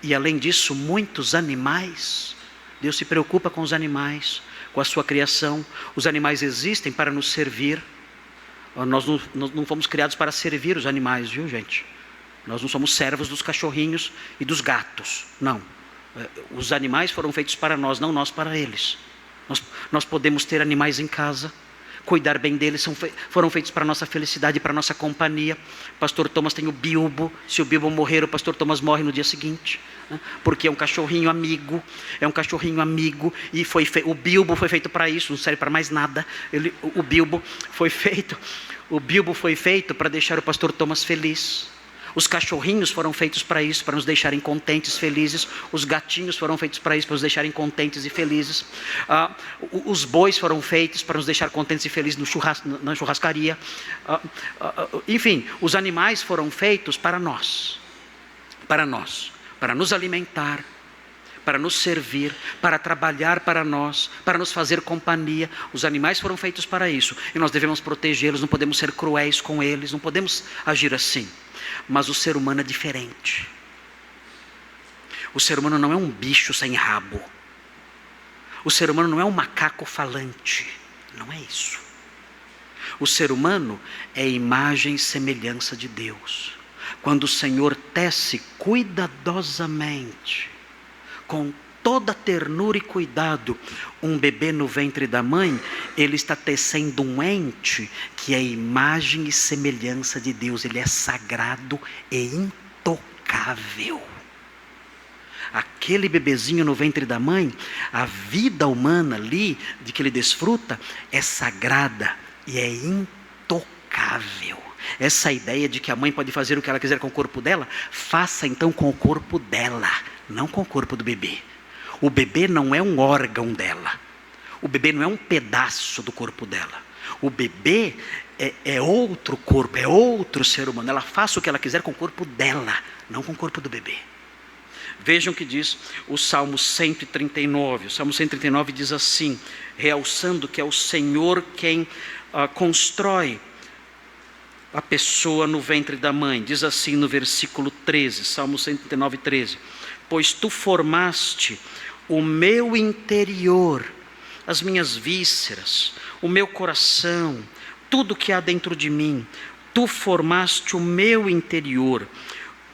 e além disso muitos animais. Deus se preocupa com os animais, com a sua criação. Os animais existem para nos servir. Nós não fomos criados para servir os animais, viu, gente? Nós não somos servos dos cachorrinhos e dos gatos, não. Os animais foram feitos para nós, não nós para eles. Nós podemos ter animais em casa, cuidar bem deles, foram feitos para a nossa felicidade, para a nossa companhia. Pastor Thomas tem o Bilbo. Se o Bilbo morrer, o Pastor Thomas morre no dia seguinte, né? Porque é um cachorrinho amigo, e o Bilbo foi feito para isso, não serve para mais nada. O Bilbo foi feito para deixar o Pastor Thomas feliz. Os cachorrinhos foram feitos para isso, para nos deixarem contentes, felizes. Os gatinhos foram feitos para isso, para nos deixarem contentes e felizes. Os bois foram feitos para nos deixar contentes e felizes na churrascaria. Enfim, os animais foram feitos para nós, para nos alimentar, para nos servir, para trabalhar para nós, para nos fazer companhia. Os animais foram feitos para isso, e nós devemos protegê-los, não podemos ser cruéis com eles, não podemos agir assim. Mas o ser humano é diferente. O ser humano não é um bicho sem rabo. O ser humano não é um macaco falante. Não é isso. O ser humano é imagem e semelhança de Deus. Quando o Senhor tece cuidadosamente, com toda ternura e cuidado. Um bebê no ventre da mãe, ele está tecendo um ente que é a imagem e semelhança de Deus. Ele é sagrado e intocável. Aquele bebezinho no ventre da mãe, a vida humana ali, de que ele desfruta, é sagrada e é intocável. Essa ideia de que a mãe pode fazer o que ela quiser com o corpo dela, faça então com o corpo dela, não com o corpo do bebê. O bebê não é um órgão dela. O bebê não é um pedaço do corpo dela. O bebê é outro corpo, é outro ser humano. Ela faça o que ela quiser com o corpo dela, não com o corpo do bebê. Vejam o que diz o Salmo 139. O Salmo 139 diz assim, realçando que é o Senhor quem constrói a pessoa no ventre da mãe. Diz assim no versículo 13, Salmo 139, 13. Pois tu formaste o meu interior, as minhas vísceras, o meu coração, tudo que há dentro de mim. Tu formaste o meu interior.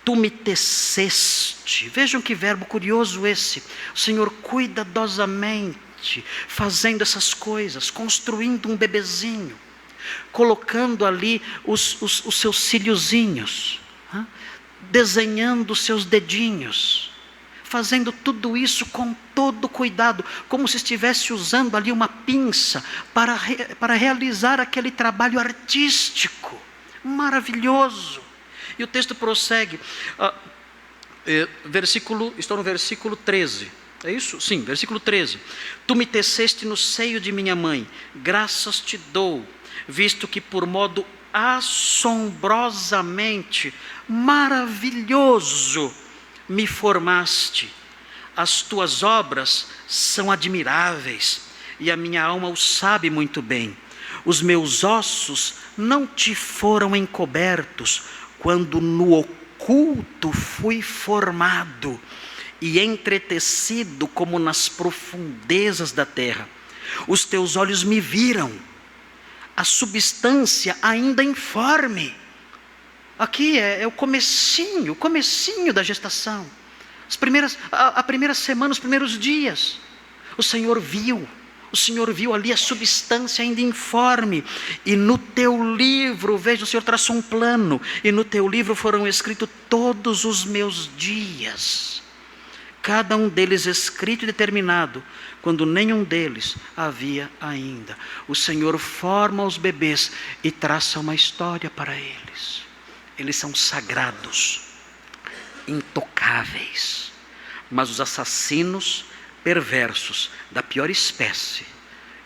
Tu me teceste. Vejam que verbo curioso esse. O Senhor cuidadosamente fazendo essas coisas, construindo um bebezinho, colocando ali os seus cíliozinhos, desenhando os seus dedinhos, fazendo tudo isso com todo cuidado, como se estivesse usando ali uma pinça para realizar aquele trabalho artístico, maravilhoso. E o texto prossegue, estou no versículo 13, é isso? Sim, versículo 13. Tu me teceste no seio de minha mãe, graças te dou, visto que por modo assombrosamente maravilhoso me formaste. As tuas obras são admiráveis, e a minha alma o sabe muito bem. Os meus ossos não te foram encobertos, quando no oculto fui formado e entretecido como nas profundezas da terra. Os teus olhos me viram, a substância ainda informe. Aqui é o comecinho da gestação. A primeira semana, os primeiros dias. O Senhor viu ali a substância ainda informe. E no teu livro, veja, o Senhor traçou um plano. E no teu livro foram escritos todos os meus dias. Cada um deles escrito e determinado, quando nenhum deles havia ainda. O Senhor forma os bebês e traça uma história para eles. Eles são sagrados, intocáveis. Mas os assassinos perversos da pior espécie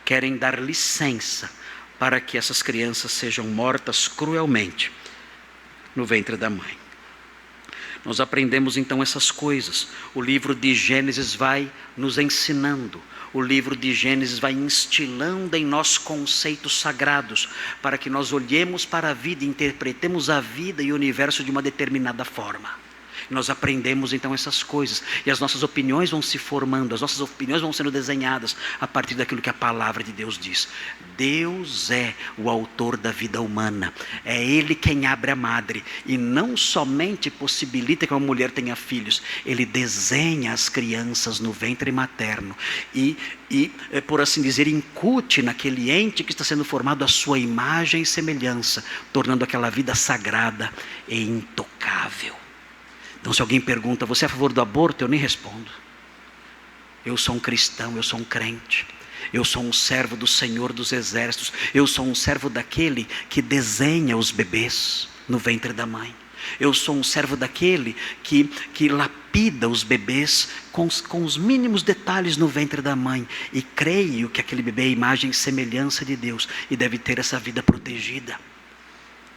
querem dar licença para que essas crianças sejam mortas cruelmente no ventre da mãe. Nós aprendemos então essas coisas. O livro de Gênesis vai nos ensinando. O livro de Gênesis vai instilando em nós conceitos sagrados, para que nós olhemos para a vida e interpretemos a vida e o universo de uma determinada forma. Nós aprendemos então essas coisas, e as nossas opiniões vão se formando, as nossas opiniões vão sendo desenhadas a partir daquilo que a palavra de Deus diz. Deus é o autor da vida humana, é Ele quem abre a madre, e não somente possibilita que uma mulher tenha filhos, Ele desenha as crianças no ventre materno, e por assim dizer, incute naquele ente que está sendo formado a sua imagem e semelhança, tornando aquela vida sagrada e intocável. Então, se alguém pergunta, você é a favor do aborto? Eu nem respondo. Eu sou um cristão, eu sou um crente. Eu sou um servo do Senhor dos Exércitos. Eu sou um servo daquele que desenha os bebês no ventre da mãe. Eu sou um servo daquele que lapida os bebês com os mínimos detalhes no ventre da mãe. E creio que aquele bebê é a imagem e semelhança de Deus e deve ter essa vida protegida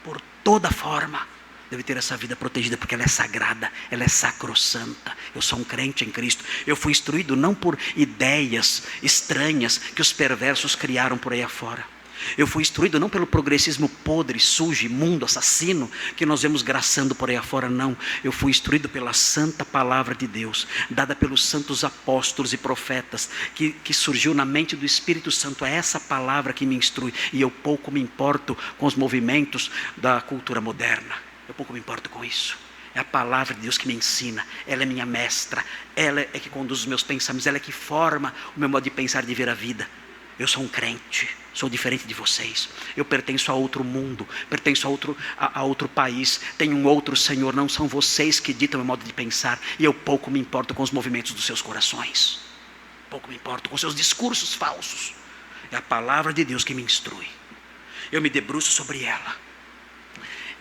por toda forma. Deve ter essa vida protegida porque ela é sagrada, ela é sacrossanta. Eu sou um crente em Cristo. Eu fui instruído não por ideias estranhas que os perversos criaram por aí afora. Eu fui instruído não pelo progressismo podre, sujo, imundo, assassino que nós vemos graçando por aí afora, não. Eu fui instruído pela santa palavra de Deus, dada pelos santos apóstolos e profetas, que surgiu na mente do Espírito Santo. É essa palavra que me instrui, e eu pouco me importo com os movimentos da cultura moderna. Eu pouco me importo com isso. É a palavra de Deus que me ensina. Ela é minha mestra. Ela é que conduz os meus pensamentos. Ela é que forma o meu modo de pensar e de ver a vida. Eu sou um crente. Sou diferente de vocês. Eu pertenço a outro mundo. Pertenço a outro país. Tenho um outro Senhor. Não são vocês que ditam o meu modo de pensar. E eu pouco me importo com os movimentos dos seus corações. Pouco me importo com seus discursos falsos. É a palavra de Deus que me instrui. Eu me debruço sobre ela.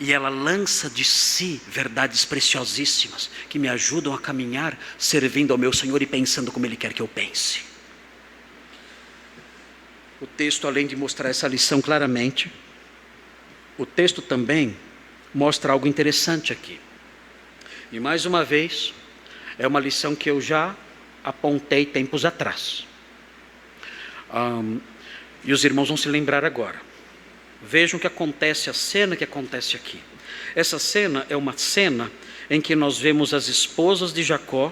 E ela lança de si verdades preciosíssimas que me ajudam a caminhar servindo ao meu Senhor e pensando como Ele quer que eu pense. O texto, além de mostrar essa lição claramente, o texto também mostra algo interessante aqui. E mais uma vez, é uma lição que eu já apontei tempos atrás. E os irmãos vão se lembrar agora. Vejam o que acontece, a cena que acontece aqui. Essa cena é uma cena em que nós vemos as esposas de Jacó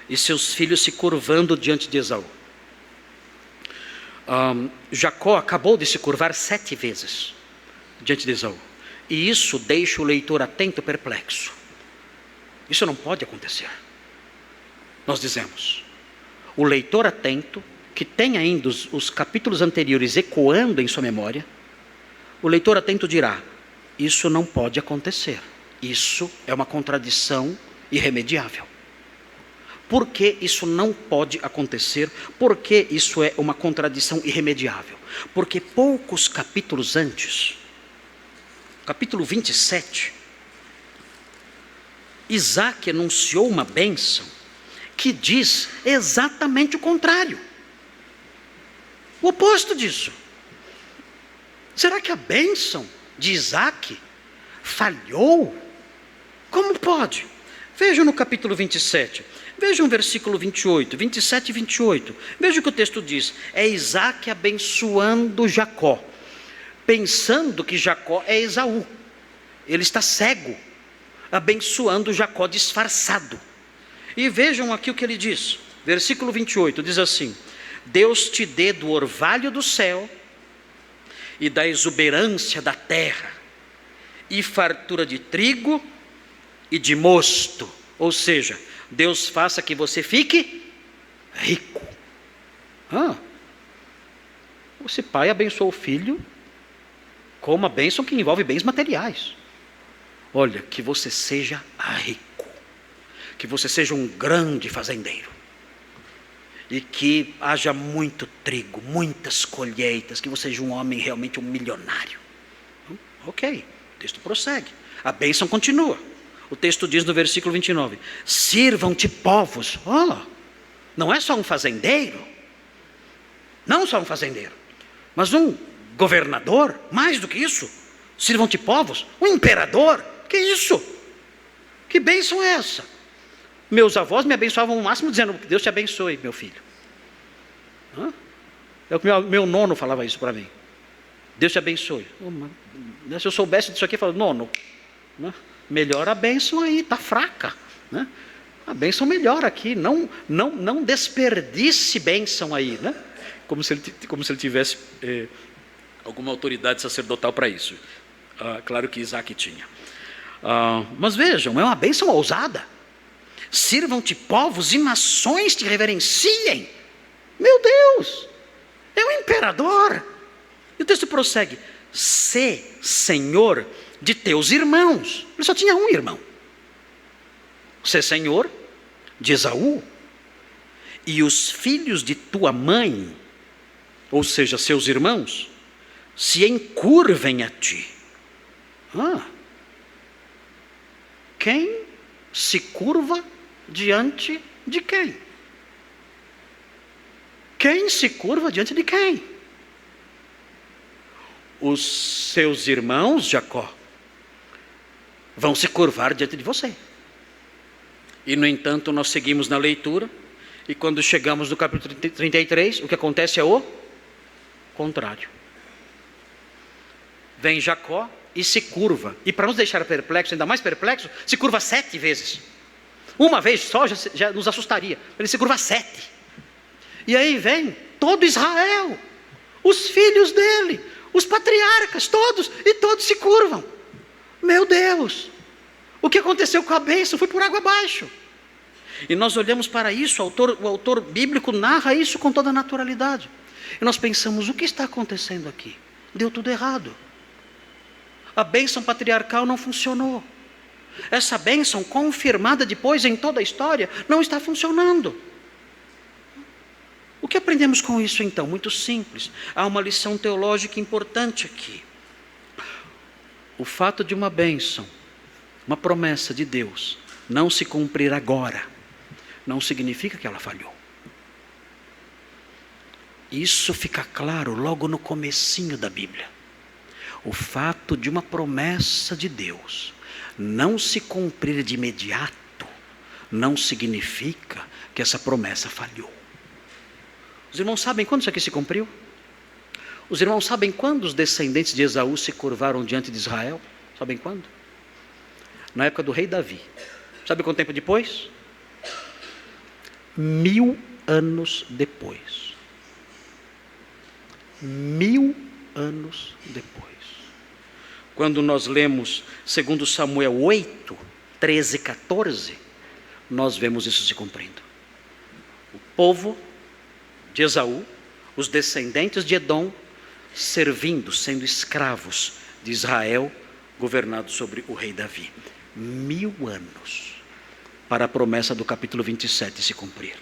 e seus filhos se curvando diante de Esaú. Jacó acabou de se curvar 7 vezes diante de Esaú. E isso deixa o leitor atento, perplexo. Isso não pode acontecer. Nós dizemos, o leitor atento, que tem ainda os capítulos anteriores ecoando em sua memória, o leitor atento dirá, isso não pode acontecer. Isso é uma contradição irremediável. Por que isso não pode acontecer? Por que isso é uma contradição irremediável? Porque poucos capítulos antes, capítulo 27, Isaac anunciou uma bênção que diz exatamente o contrário. O oposto disso. Será que a bênção de Isaac falhou? Como pode? Vejam no capítulo 27. Vejam o versículo 28, 27 e 28. Veja o que o texto diz. É Isaac abençoando Jacó, pensando que Jacó é Esaú. Ele está cego, abençoando Jacó disfarçado. E vejam aqui o que ele diz. Versículo 28 diz assim: Deus te dê do orvalho do céu e da exuberância da terra, e fartura de trigo e de mosto. Ou seja, Deus faça que você fique rico. Esse pai abençoou o filho com uma bênção que envolve bens materiais. Olha, que você seja rico, que você seja um grande fazendeiro, e que haja muito trigo, muitas colheitas, que você seja um homem realmente um milionário. Ok, o texto prossegue, a bênção continua. O texto diz no versículo 29, sirvam-te povos. Não é só um fazendeiro, não só um fazendeiro, mas um governador, mais do que isso. Sirvam-te povos, um imperador. Que isso? Que bênção é essa? Meus avós me abençoavam o máximo dizendo, Deus te abençoe, meu filho. Meu nono falava isso para mim. Deus te abençoe. Se eu soubesse disso aqui, eu falava, nono, melhora a bênção aí, está fraca. A bênção melhora aqui, não desperdice bênção aí. Como se ele tivesse alguma autoridade sacerdotal para isso. Claro que Isaac tinha. Mas vejam, é uma bênção ousada. Sirvam-te povos e nações te reverenciem. Meu Deus, é um imperador. E o texto prossegue, sê senhor de teus irmãos. Ele só tinha um irmão. Sê senhor de Esaú. E os filhos de tua mãe, ou seja, seus irmãos, se encurvem a ti. Quem se curva diante de quem? Quem se curva diante de quem? Os seus irmãos, Jacó, vão se curvar diante de você. E no entanto nós seguimos na leitura, e quando chegamos no capítulo 33, o que acontece é o contrário. Vem Jacó e se curva, e para nos deixar perplexos, ainda mais perplexos, se curva 7 vezes. Uma vez só já nos assustaria, ele se curva 7. E aí vem todo Israel, os filhos dele, os patriarcas, todos, e todos se curvam. Meu Deus, O que aconteceu com a bênção foi por água abaixo. E nós olhamos para isso, o autor bíblico narra isso com toda a naturalidade. E nós pensamos, o que está acontecendo aqui? Deu tudo errado. A bênção patriarcal não funcionou. Essa bênção, confirmada depois em toda a história, não está funcionando. O que aprendemos com isso então? Muito simples. Há uma lição teológica importante aqui. O fato de uma bênção, uma promessa de Deus, não se cumprir agora, não significa que ela falhou. Isso fica claro logo no comecinho da Bíblia. O fato de uma promessa de Deus não se cumprir de imediato, não significa que essa promessa falhou. Os irmãos sabem quando isso aqui se cumpriu? Os irmãos sabem quando os descendentes de Esaú se curvaram diante de Israel? Sabem quando? Na época do rei Davi. Sabe quanto tempo depois? 1000 anos depois. 1000 anos depois. Quando nós lemos 2 Samuel 8, 13 e 14, nós vemos isso se cumprindo. O povo de Esaú, os descendentes de Edom, servindo, sendo escravos de Israel, governados sobre o rei Davi. 1000 anos para a promessa do capítulo 27 se cumprir.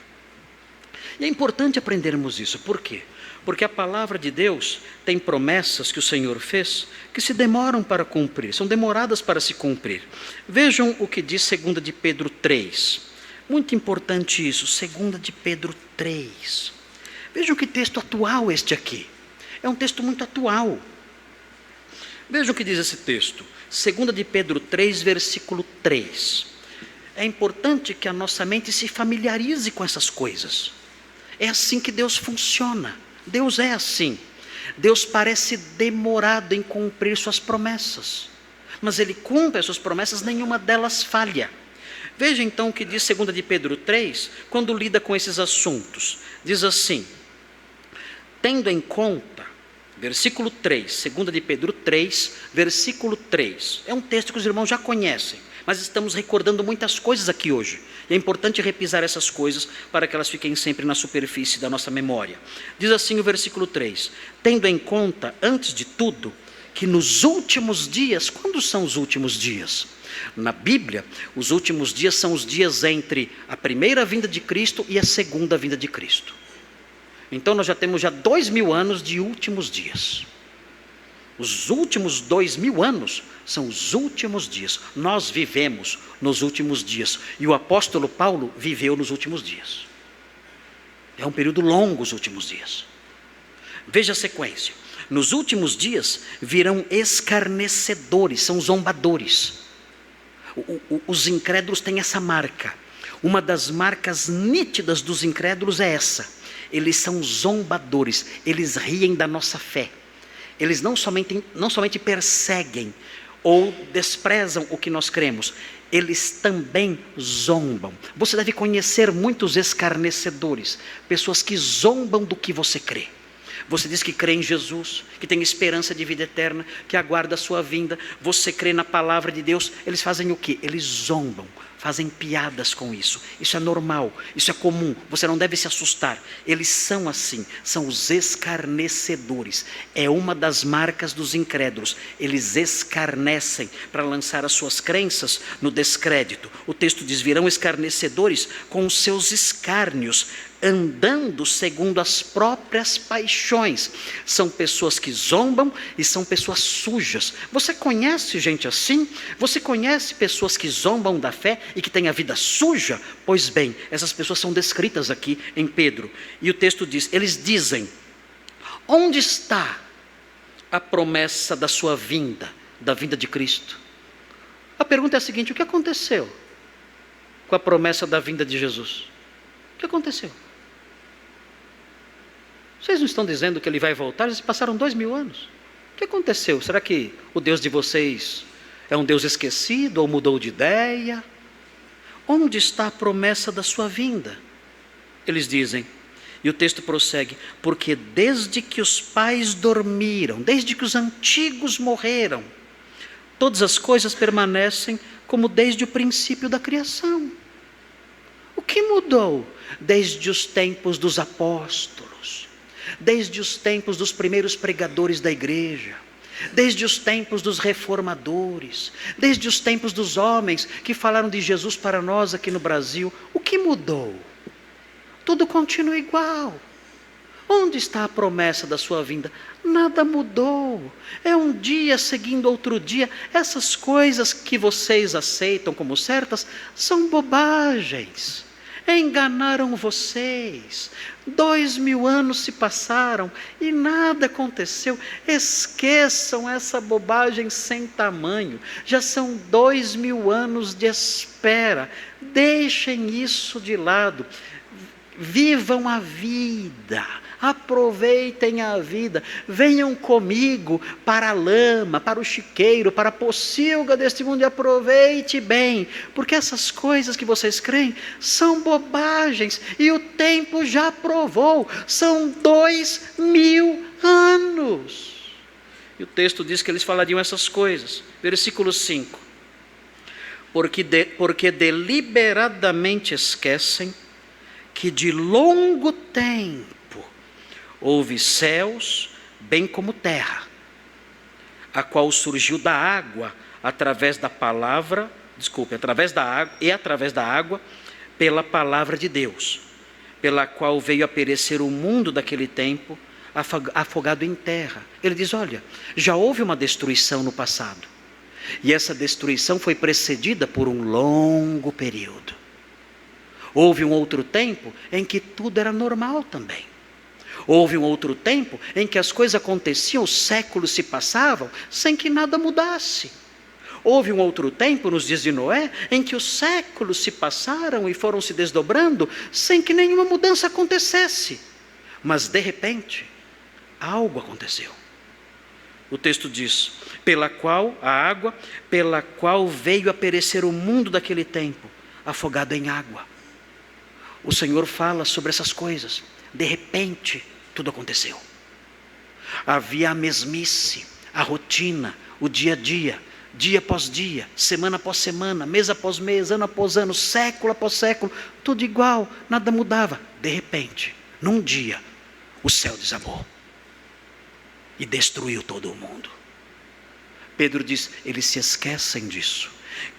E é importante aprendermos isso. Por quê? Porque a palavra de Deus tem promessas que o Senhor fez que se demoram para cumprir, são demoradas para se cumprir. Vejam o que diz 2 de Pedro 3. Muito importante isso, 2 de Pedro 3. Vejam que texto atual este aqui. É um texto muito atual. Vejam o que diz esse texto. 2 de Pedro 3, versículo 3. É importante que a nossa mente se familiarize com essas coisas. É assim que Deus funciona. Deus é assim. Deus parece demorado em cumprir suas promessas. Mas Ele cumpre as suas promessas, nenhuma delas falha. Veja então o que diz 2 de Pedro 3, quando lida com esses assuntos. Diz assim, tendo em conta, versículo 3, 2 de Pedro 3, versículo 3. É um texto que os irmãos já conhecem, mas estamos recordando muitas coisas aqui hoje. E é importante repisar essas coisas para que elas fiquem sempre na superfície da nossa memória. Diz assim o versículo 3, tendo em conta, antes de tudo, que nos últimos dias, quando são os últimos dias? Na Bíblia, os últimos dias são os dias entre a primeira vinda de Cristo e a segunda vinda de Cristo. Então nós já temos 2000 anos de últimos dias. Os últimos 2000 anos são os últimos dias. Nós vivemos nos últimos dias. E o apóstolo Paulo viveu nos últimos dias. É um período longo os últimos dias. Veja a sequência. Nos últimos dias virão escarnecedores, são zombadores. Os incrédulos têm essa marca. Uma das marcas nítidas dos incrédulos é essa. Eles são zombadores, eles riem da nossa fé. Eles não somente perseguem ou desprezam o que nós cremos, eles também zombam. Você deve conhecer muitos escarnecedores, pessoas que zombam do que você crê. Você diz que crê em Jesus, que tem esperança de vida eterna, que aguarda a sua vinda, você crê na palavra de Deus, eles fazem o quê? Eles zombam, fazem piadas com isso. Isso é normal, isso é comum, você não deve se assustar. Eles são assim, são os escarnecedores. É uma das marcas dos incrédulos. Eles escarnecem para lançar as suas crenças no descrédito. O texto diz, virão escarnecedores com os seus escárnios, andando segundo as próprias paixões. São pessoas que zombam e são pessoas sujas. Você conhece gente assim? Você conhece pessoas que zombam da fé e que têm a vida suja? Pois bem, essas pessoas são descritas aqui em Pedro. E o texto diz, eles dizem, onde está a promessa da sua vinda, da vinda de Cristo? A pergunta é a seguinte, o que aconteceu com a promessa da vinda de Jesus? O que aconteceu? Vocês não estão dizendo que ele vai voltar? Eles passaram 2000 anos. O que aconteceu? Será que o Deus de vocês é um Deus esquecido ou mudou de ideia? Onde está a promessa da sua vinda? Eles dizem, e o texto prossegue, porque desde que os pais dormiram, desde que os antigos morreram, todas as coisas permanecem como desde o princípio da criação. O que mudou desde os tempos dos apóstolos, desde os tempos dos primeiros pregadores da igreja, desde os tempos dos reformadores, desde os tempos dos homens que falaram de Jesus para nós aqui no Brasil? O que mudou? Tudo continua igual. Onde está a promessa da sua vinda? Nada mudou. É um dia seguindo outro dia. Essas coisas que vocês aceitam como certas são bobagens. Enganaram vocês. 2000 anos se passaram e nada aconteceu. Esqueçam essa bobagem sem tamanho. Já são 2000 anos de espera. Deixem isso de lado. Vivam a vida, aproveitem a vida, venham comigo para a lama, para o chiqueiro, para a pocilga deste mundo e aproveite bem, porque essas coisas que vocês creem são bobagens e o tempo já provou, são 2000 anos. E o texto diz que eles falariam essas coisas, versículo 5, porque deliberadamente esquecem que de longo tempo houve céus, bem como terra, a qual surgiu da água, através da água, pela palavra de Deus, pela qual veio a perecer o mundo daquele tempo, afogado em terra. Ele diz, olha, já houve uma destruição no passado, e essa destruição foi precedida por um longo período. Houve um outro tempo em que tudo era normal também. Houve um outro tempo em que as coisas aconteciam, os séculos se passavam, sem que nada mudasse. Houve um outro tempo, nos dias de Noé, em que os séculos se passaram e foram se desdobrando, sem que nenhuma mudança acontecesse. Mas, de repente, algo aconteceu. O texto diz, a água, pela qual veio a perecer o mundo daquele tempo, afogado em água. O Senhor fala sobre essas coisas. De repente, tudo aconteceu. Havia a mesmice, a rotina, o dia a dia após dia, semana após semana, mês após mês, ano após ano, século após século, tudo igual, nada mudava. De repente, num dia, o céu desabou e destruiu todo o mundo. Pedro diz, eles se esquecem disso,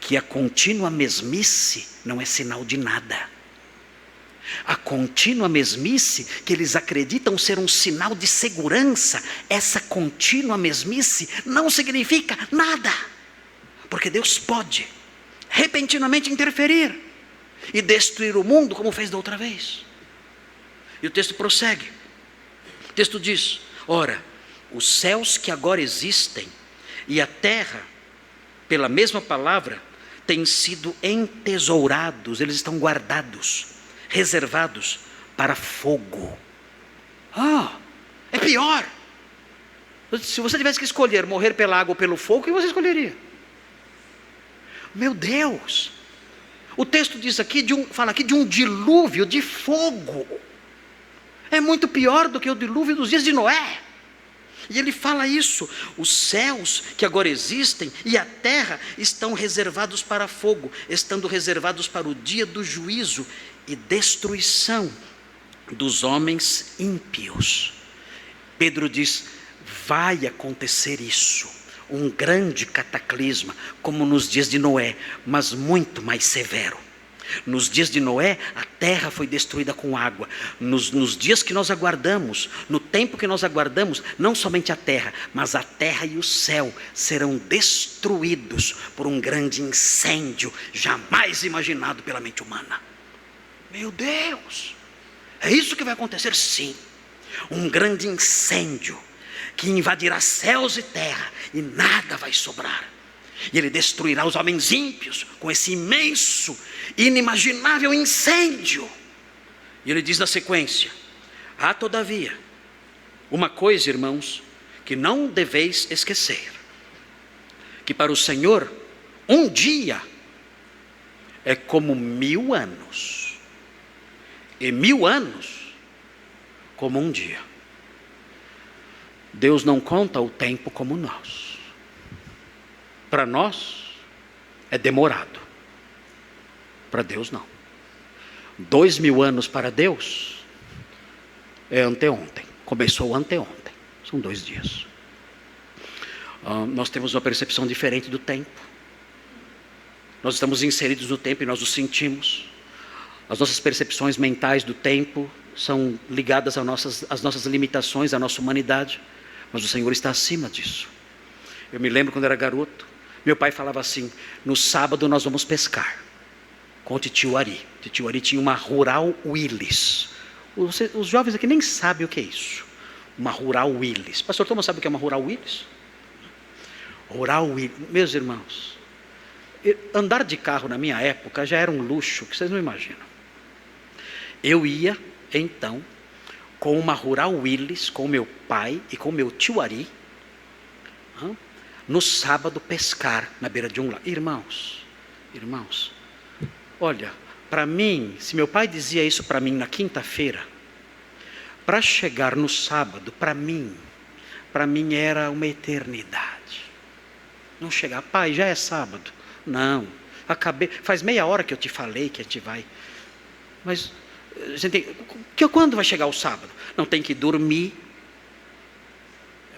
que a contínua mesmice não é sinal de nada. A contínua mesmice, que eles acreditam ser um sinal de segurança, essa contínua mesmice não significa nada, porque Deus pode repentinamente interferir e destruir o mundo como fez da outra vez. E o texto prossegue. O texto diz, ora, os céus que agora existem e a terra, pela mesma palavra, têm sido entesourados, eles estão guardados, reservados para fogo. É pior. Se você tivesse que escolher morrer pela água ou pelo fogo, o que você escolheria? Meu Deus! O texto diz aqui fala aqui de um dilúvio de fogo. É muito pior do que o dilúvio dos dias de Noé. E ele fala isso, os céus que agora existem e a terra estão reservados para fogo, estando reservados para o dia do juízo e destruição dos homens ímpios. Pedro diz, vai acontecer isso, um grande cataclisma, como nos dias de Noé, mas muito mais severo. Nos dias de Noé, a terra foi destruída com água. Nos dias que nós aguardamos, no tempo que nós aguardamos, não somente a terra, mas a terra e o céu serão destruídos por um grande incêndio, jamais imaginado pela mente humana. Meu Deus! É isso que vai acontecer? Sim. Um grande incêndio que invadirá céus e terra e nada vai sobrar. E ele destruirá os homens ímpios com esse imenso, inimaginável incêndio. E ele diz na sequência, há todavia uma coisa, irmãos, que não deveis esquecer, que para o Senhor um dia é como 1000 anos, e 1000 anos como um dia. Deus não conta o tempo como nós. Para nós, é demorado. Para Deus, não. 2000 anos para Deus é anteontem. Começou anteontem. São 2 dias. Nós temos uma percepção diferente do tempo. Nós estamos inseridos no tempo e nós o sentimos. As nossas percepções mentais do tempo são ligadas às nossas limitações, à nossa humanidade. Mas o Senhor está acima disso. Eu me lembro quando era garoto, meu pai falava assim: no sábado nós vamos pescar com o titio Ari. O titio Ari tinha uma Rural Willys. Os jovens aqui nem sabem o que é isso. Uma Rural Willys. Pastor Thomas sabe o que é uma Rural Willys? Rural Willys. Meus irmãos, andar de carro na minha época já era um luxo que vocês não imaginam. Eu ia, então, com uma Rural Willys, com meu pai e com meu tio Ari, no sábado pescar na beira de um lago. Irmãos, olha, para mim, se meu pai dizia isso para mim na quinta-feira, para chegar no sábado, para mim era uma eternidade. Não chegar, pai, já é sábado. Não, acabei, faz meia hora que eu te falei que a gente vai. Mas, quando vai chegar o sábado? Não, tem que dormir.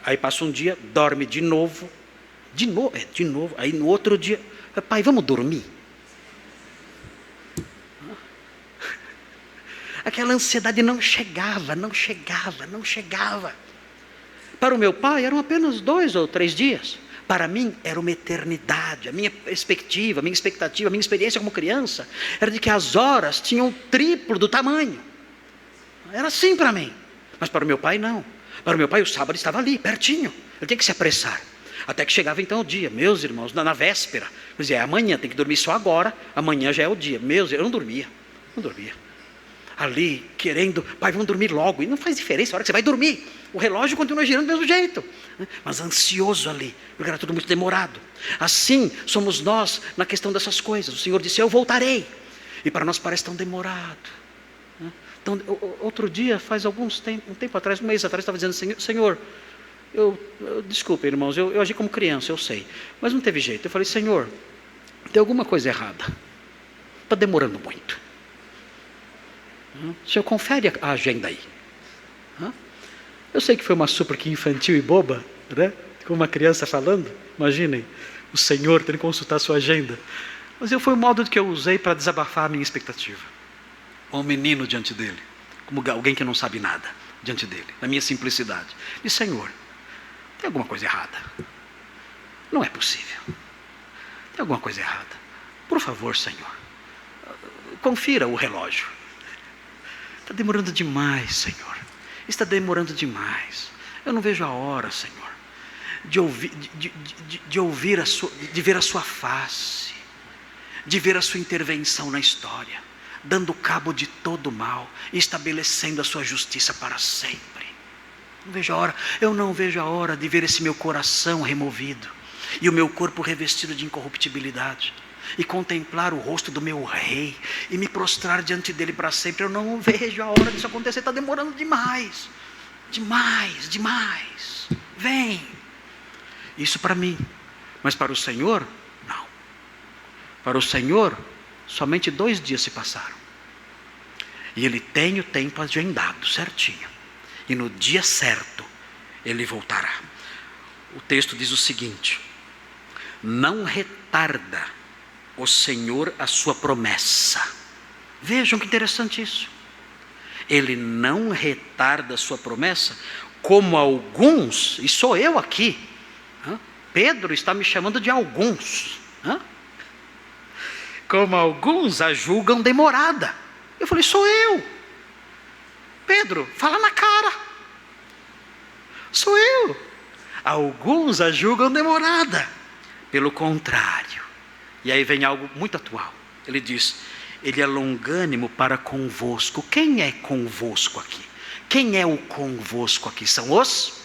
Aí passa um dia, dorme de novo. De novo. Aí no outro dia, pai, vamos dormir? Aquela ansiedade não chegava. Para o meu pai eram apenas 2 ou 3 dias. Para mim era uma eternidade. A minha perspectiva, a minha expectativa, a minha experiência como criança era de que as horas tinham o triplo do tamanho. Era assim para mim. Mas para o meu pai não. Para o meu pai o sábado estava ali, pertinho. Ele tinha que se apressar. Até que chegava então o dia. Meus irmãos, na véspera. Eu dizia, amanhã, tem que dormir só agora. Amanhã já é o dia. Eu não dormia. Ali, querendo, pai, vamos dormir logo. E não faz diferença a hora que você vai dormir. O relógio continua girando do mesmo jeito. Mas ansioso ali, porque era tudo muito demorado. Assim somos nós na questão dessas coisas. O Senhor disse, eu voltarei. E para nós parece tão demorado. Então, outro dia, faz um tempo atrás, um mês atrás, estava dizendo, Senhor, desculpe, irmãos, eu agi como criança, eu sei. Mas não teve jeito. Eu falei, Senhor, tem alguma coisa errada. Está demorando muito. O Senhor confere a agenda aí. Eu sei que foi uma súplica infantil e boba, né? Com uma criança falando. Imaginem, o Senhor tem que consultar a sua agenda. Mas foi o modo que eu usei para desabafar a minha expectativa. Um menino diante dele, como alguém que não sabe nada diante dele, na minha simplicidade. E Senhor, tem alguma coisa errada? Não é possível. Tem alguma coisa errada. Por favor, Senhor, confira o relógio. Está demorando demais, Senhor. Está demorando demais. Eu não vejo a hora, Senhor, de ver a sua face, de ver a sua intervenção na história, dando cabo de todo o mal e estabelecendo a sua justiça para sempre. Não vejo a hora. Eu não vejo a hora de ver esse meu coração removido e o meu corpo revestido de incorruptibilidade e contemplar o rosto do meu rei e me prostrar diante dele para sempre. Eu não vejo a hora disso acontecer. Está demorando demais. Vem. Isso para mim. Mas para o Senhor, não. Para o Senhor, somente 2 dias se passaram. E Ele tem o tempo agendado, certinho. E no dia certo, Ele voltará. O texto diz o seguinte: não retarda o Senhor a sua promessa. Vejam que interessante isso. Ele não retarda a sua promessa, como alguns, e sou eu aqui. Pedro está me chamando de alguns. Como alguns a julgam demorada. Eu falei, sou eu. Pedro, fala na cara. Sou eu. Alguns a julgam demorada. Pelo contrário. E aí vem algo muito atual. Ele diz, Ele é longânimo para convosco. Quem é convosco aqui? Quem é o convosco aqui? São os?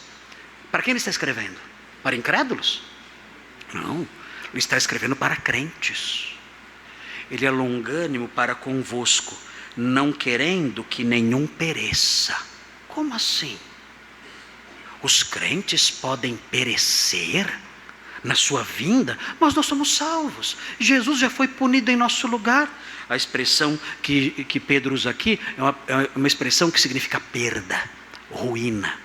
Para quem ele está escrevendo? Para incrédulos? Não, ele está escrevendo para crentes. Ele é longânimo para convosco, não querendo que nenhum pereça. Como assim? Os crentes podem perecer? na sua vinda, mas nós somos salvos. Jesus já foi punido em nosso lugar. A expressão que Pedro usa aqui é uma expressão que significa perda, ruína.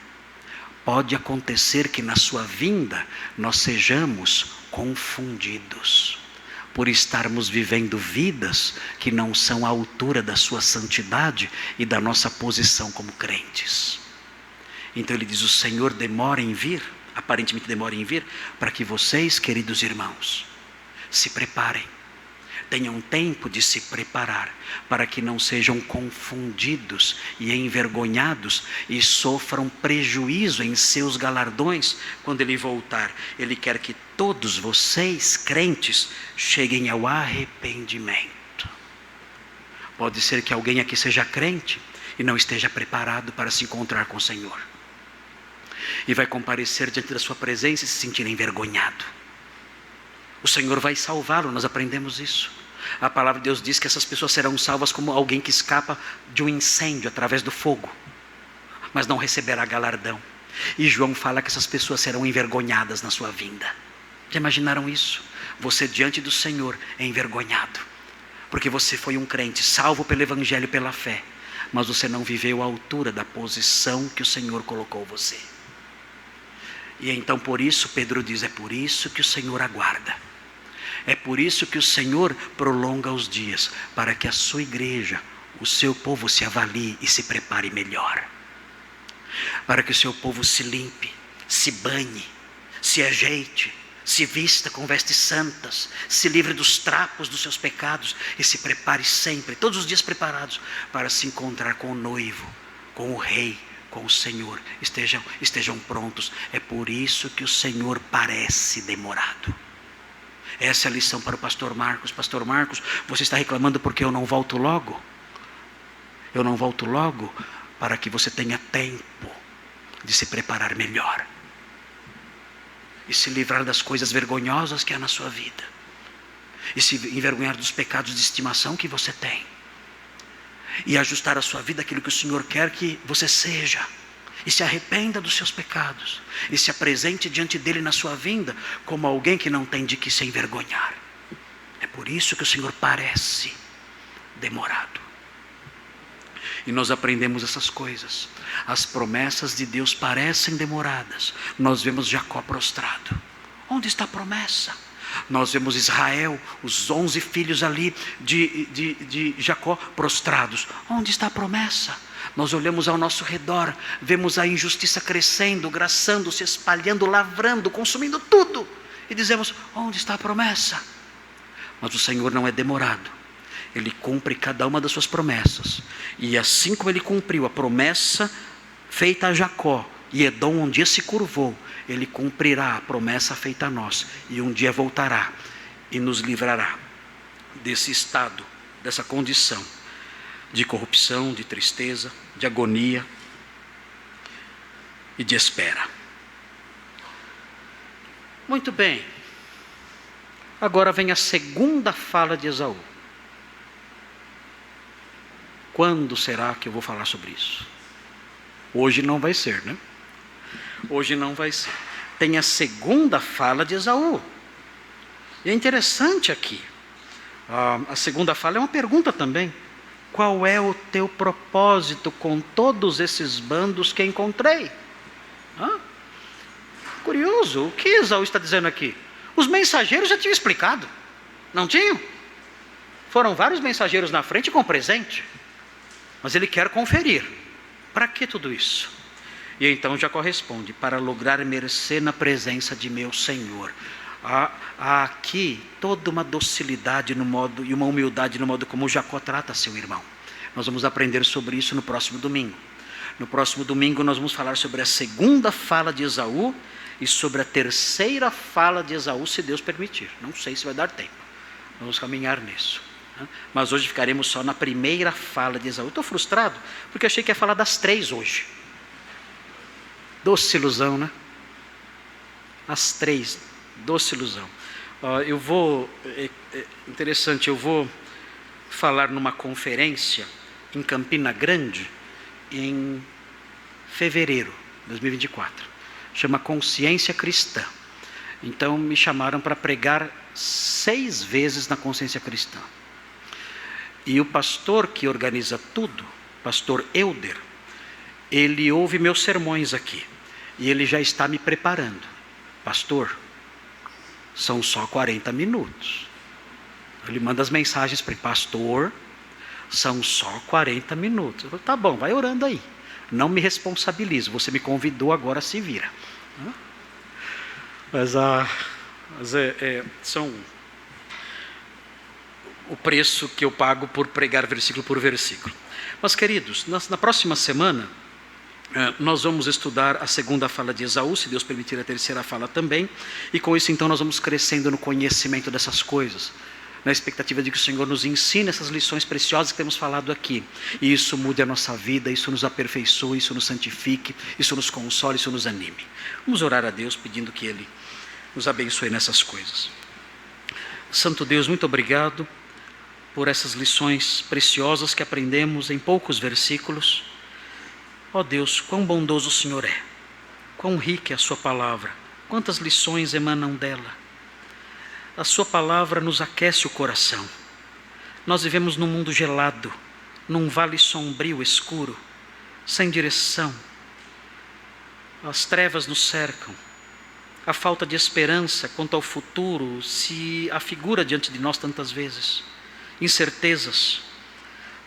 Pode acontecer que na sua vinda nós sejamos confundidos, por estarmos vivendo vidas que não são à altura da sua santidade e da nossa posição como crentes. Então ele diz: o Senhor demora em vir, aparentemente demora em vir, para que vocês, queridos irmãos, se preparem. Tenham tempo de se preparar, para que não sejam confundidos e envergonhados e sofram prejuízo em seus galardões quando ele voltar. Ele quer que todos vocês, crentes, cheguem ao arrependimento. Pode ser que alguém aqui seja crente e não esteja preparado para se encontrar com o Senhor, e vai comparecer diante da sua presença e se sentir envergonhado. O Senhor vai salvá-lo, nós aprendemos isso. A palavra de Deus diz que essas pessoas serão salvas como alguém que escapa de um incêndio através do fogo, mas não receberá galardão. E João fala que essas pessoas serão envergonhadas na sua vinda. Já imaginaram isso? Você diante do Senhor é envergonhado, porque você foi um crente, salvo pelo Evangelho e pela fé, mas você não viveu à altura da posição que o Senhor colocou você. E então por isso Pedro diz: é por isso que o Senhor aguarda. É por isso que o Senhor prolonga os dias, para que a sua igreja, o seu povo se avalie e se prepare melhor. Para que o seu povo se limpe, se banhe, se ajeite, se vista com vestes santas, se livre dos trapos dos seus pecados e se prepare sempre, todos os dias preparados, para se encontrar com o noivo, com o rei, com o Senhor. Estejam prontos. É por isso que o Senhor parece demorado. Essa é a lição para o pastor Marcos. Pastor Marcos, você está reclamando porque eu não volto logo? Eu não volto logo para que você tenha tempo de se preparar melhor e se livrar das coisas vergonhosas que há na sua vida, e se envergonhar dos pecados de estimação que você tem, e ajustar a sua vida àquilo que o Senhor quer que você seja. E se arrependa dos seus pecados, e se apresente diante dele na sua vinda como alguém que não tem de que se envergonhar. É por isso que o Senhor parece demorado. E nós aprendemos essas coisas. As promessas de Deus parecem demoradas. Nós vemos Jacó prostrado. Onde está a promessa? Nós vemos Israel, os 11 filhos ali de Jacó prostrados. Onde está a promessa? Nós olhamos ao nosso redor, vemos a injustiça crescendo, graçando, se espalhando, lavrando, consumindo tudo, e dizemos: onde está a promessa? Mas o Senhor não é demorado. Ele cumpre cada uma das suas promessas, e assim como ele cumpriu a promessa feita a Jacó, e Edom um dia se curvou, ele cumprirá a promessa feita a nós, e um dia voltará e nos livrará desse estado, dessa condição de corrupção, de tristeza, de agonia e de espera. Muito bem. Agora vem a segunda fala de Esaú. Quando será que eu vou falar sobre isso? Hoje não vai ser, né? Hoje não vai ser. Tem a segunda fala de Esaú. E é interessante aqui. A segunda fala é uma pergunta também. Qual é o teu propósito com todos esses bandos que encontrei? Curioso, o que Esaú está dizendo aqui? Os mensageiros já tinham explicado, não tinham? Foram vários mensageiros na frente com presente, mas ele quer conferir. Para que tudo isso? E então Jacó responde: para lograr mercê na presença de meu Senhor. Há aqui toda uma docilidade no modo, e uma humildade no modo como Jacó trata seu irmão. Nós vamos aprender sobre isso no próximo domingo. No próximo domingo nós vamos falar sobre a segunda fala de Esaú e sobre a terceira fala de Esaú, se Deus permitir. Não sei se vai dar tempo. Vamos caminhar nisso. Mas hoje ficaremos só na primeira fala de Esaú. Estou frustrado porque achei que ia falar das 3 hoje. Doce ilusão, né? As 3, doce ilusão. Interessante, eu vou falar numa conferência em Campina Grande em fevereiro de 2024. Chama Consciência Cristã. Então me chamaram para pregar 6 vezes na Consciência Cristã. E o pastor que organiza tudo, pastor Euder, ele ouve meus sermões aqui. E ele já está me preparando. Pastor, são só 40 minutos. Ele manda as mensagens para ele, pastor, são só 40 minutos. Eu falo, tá bom, vai orando aí. Não me responsabilizo, você me convidou, agora se vira. Mas são o preço que eu pago por pregar versículo por versículo. Mas, queridos, na próxima semana, nós vamos estudar a segunda fala de Esaú, se Deus permitir a terceira fala também, e com isso então nós vamos crescendo no conhecimento dessas coisas, na expectativa de que o Senhor nos ensine essas lições preciosas que temos falado aqui, e isso mude a nossa vida, isso nos aperfeiçoe, isso nos santifique, isso nos console, isso nos anime. Vamos orar a Deus pedindo que Ele nos abençoe nessas coisas. Santo Deus, muito obrigado por essas lições preciosas que aprendemos em poucos versículos. Ó Deus, quão bondoso o Senhor é, quão rica é a sua palavra, quantas lições emanam dela. A sua palavra nos aquece o coração. Nós vivemos num mundo gelado, num vale sombrio, escuro, sem direção. As trevas nos cercam. A falta de esperança quanto ao futuro se afigura diante de nós tantas vezes. Incertezas,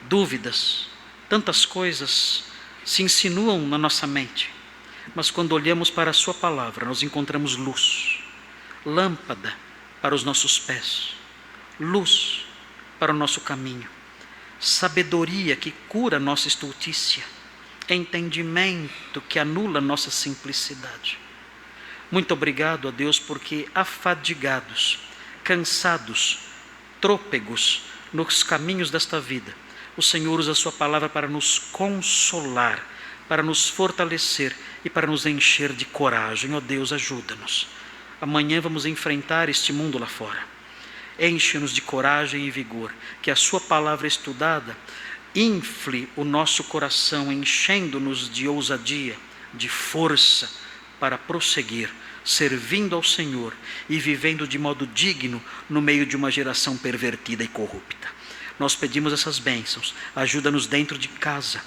dúvidas, tantas coisas se insinuam na nossa mente, mas quando olhamos para a sua palavra, nós encontramos luz, lâmpada para os nossos pés, luz para o nosso caminho, sabedoria que cura nossa estultícia, entendimento que anula nossa simplicidade. Muito obrigado a Deus, porque afadigados, cansados, trôpegos nos caminhos desta vida, o Senhor usa a sua palavra para nos consolar, para nos fortalecer e para nos encher de coragem. Ó Deus, ajuda-nos. Amanhã vamos enfrentar este mundo lá fora. Enche-nos de coragem e vigor, que a sua palavra estudada infle o nosso coração, enchendo-nos de ousadia, de força para prosseguir, servindo ao Senhor e vivendo de modo digno no meio de uma geração pervertida e corrupta. Nós pedimos essas bênçãos, ajuda-nos dentro de casa,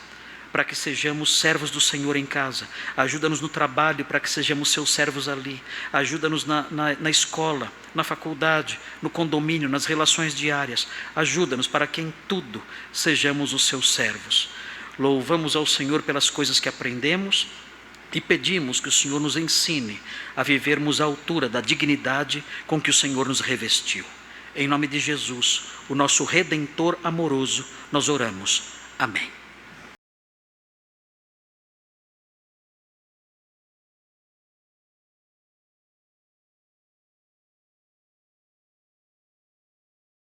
para que sejamos servos do Senhor em casa, ajuda-nos no trabalho, para que sejamos seus servos ali, ajuda-nos na escola, na faculdade, no condomínio, nas relações diárias, ajuda-nos para que em tudo sejamos os seus servos. Louvamos ao Senhor pelas coisas que aprendemos e pedimos que o Senhor nos ensine a vivermos à altura da dignidade com que o Senhor nos revestiu. Em nome de Jesus, o nosso Redentor amoroso, nós oramos. Amém.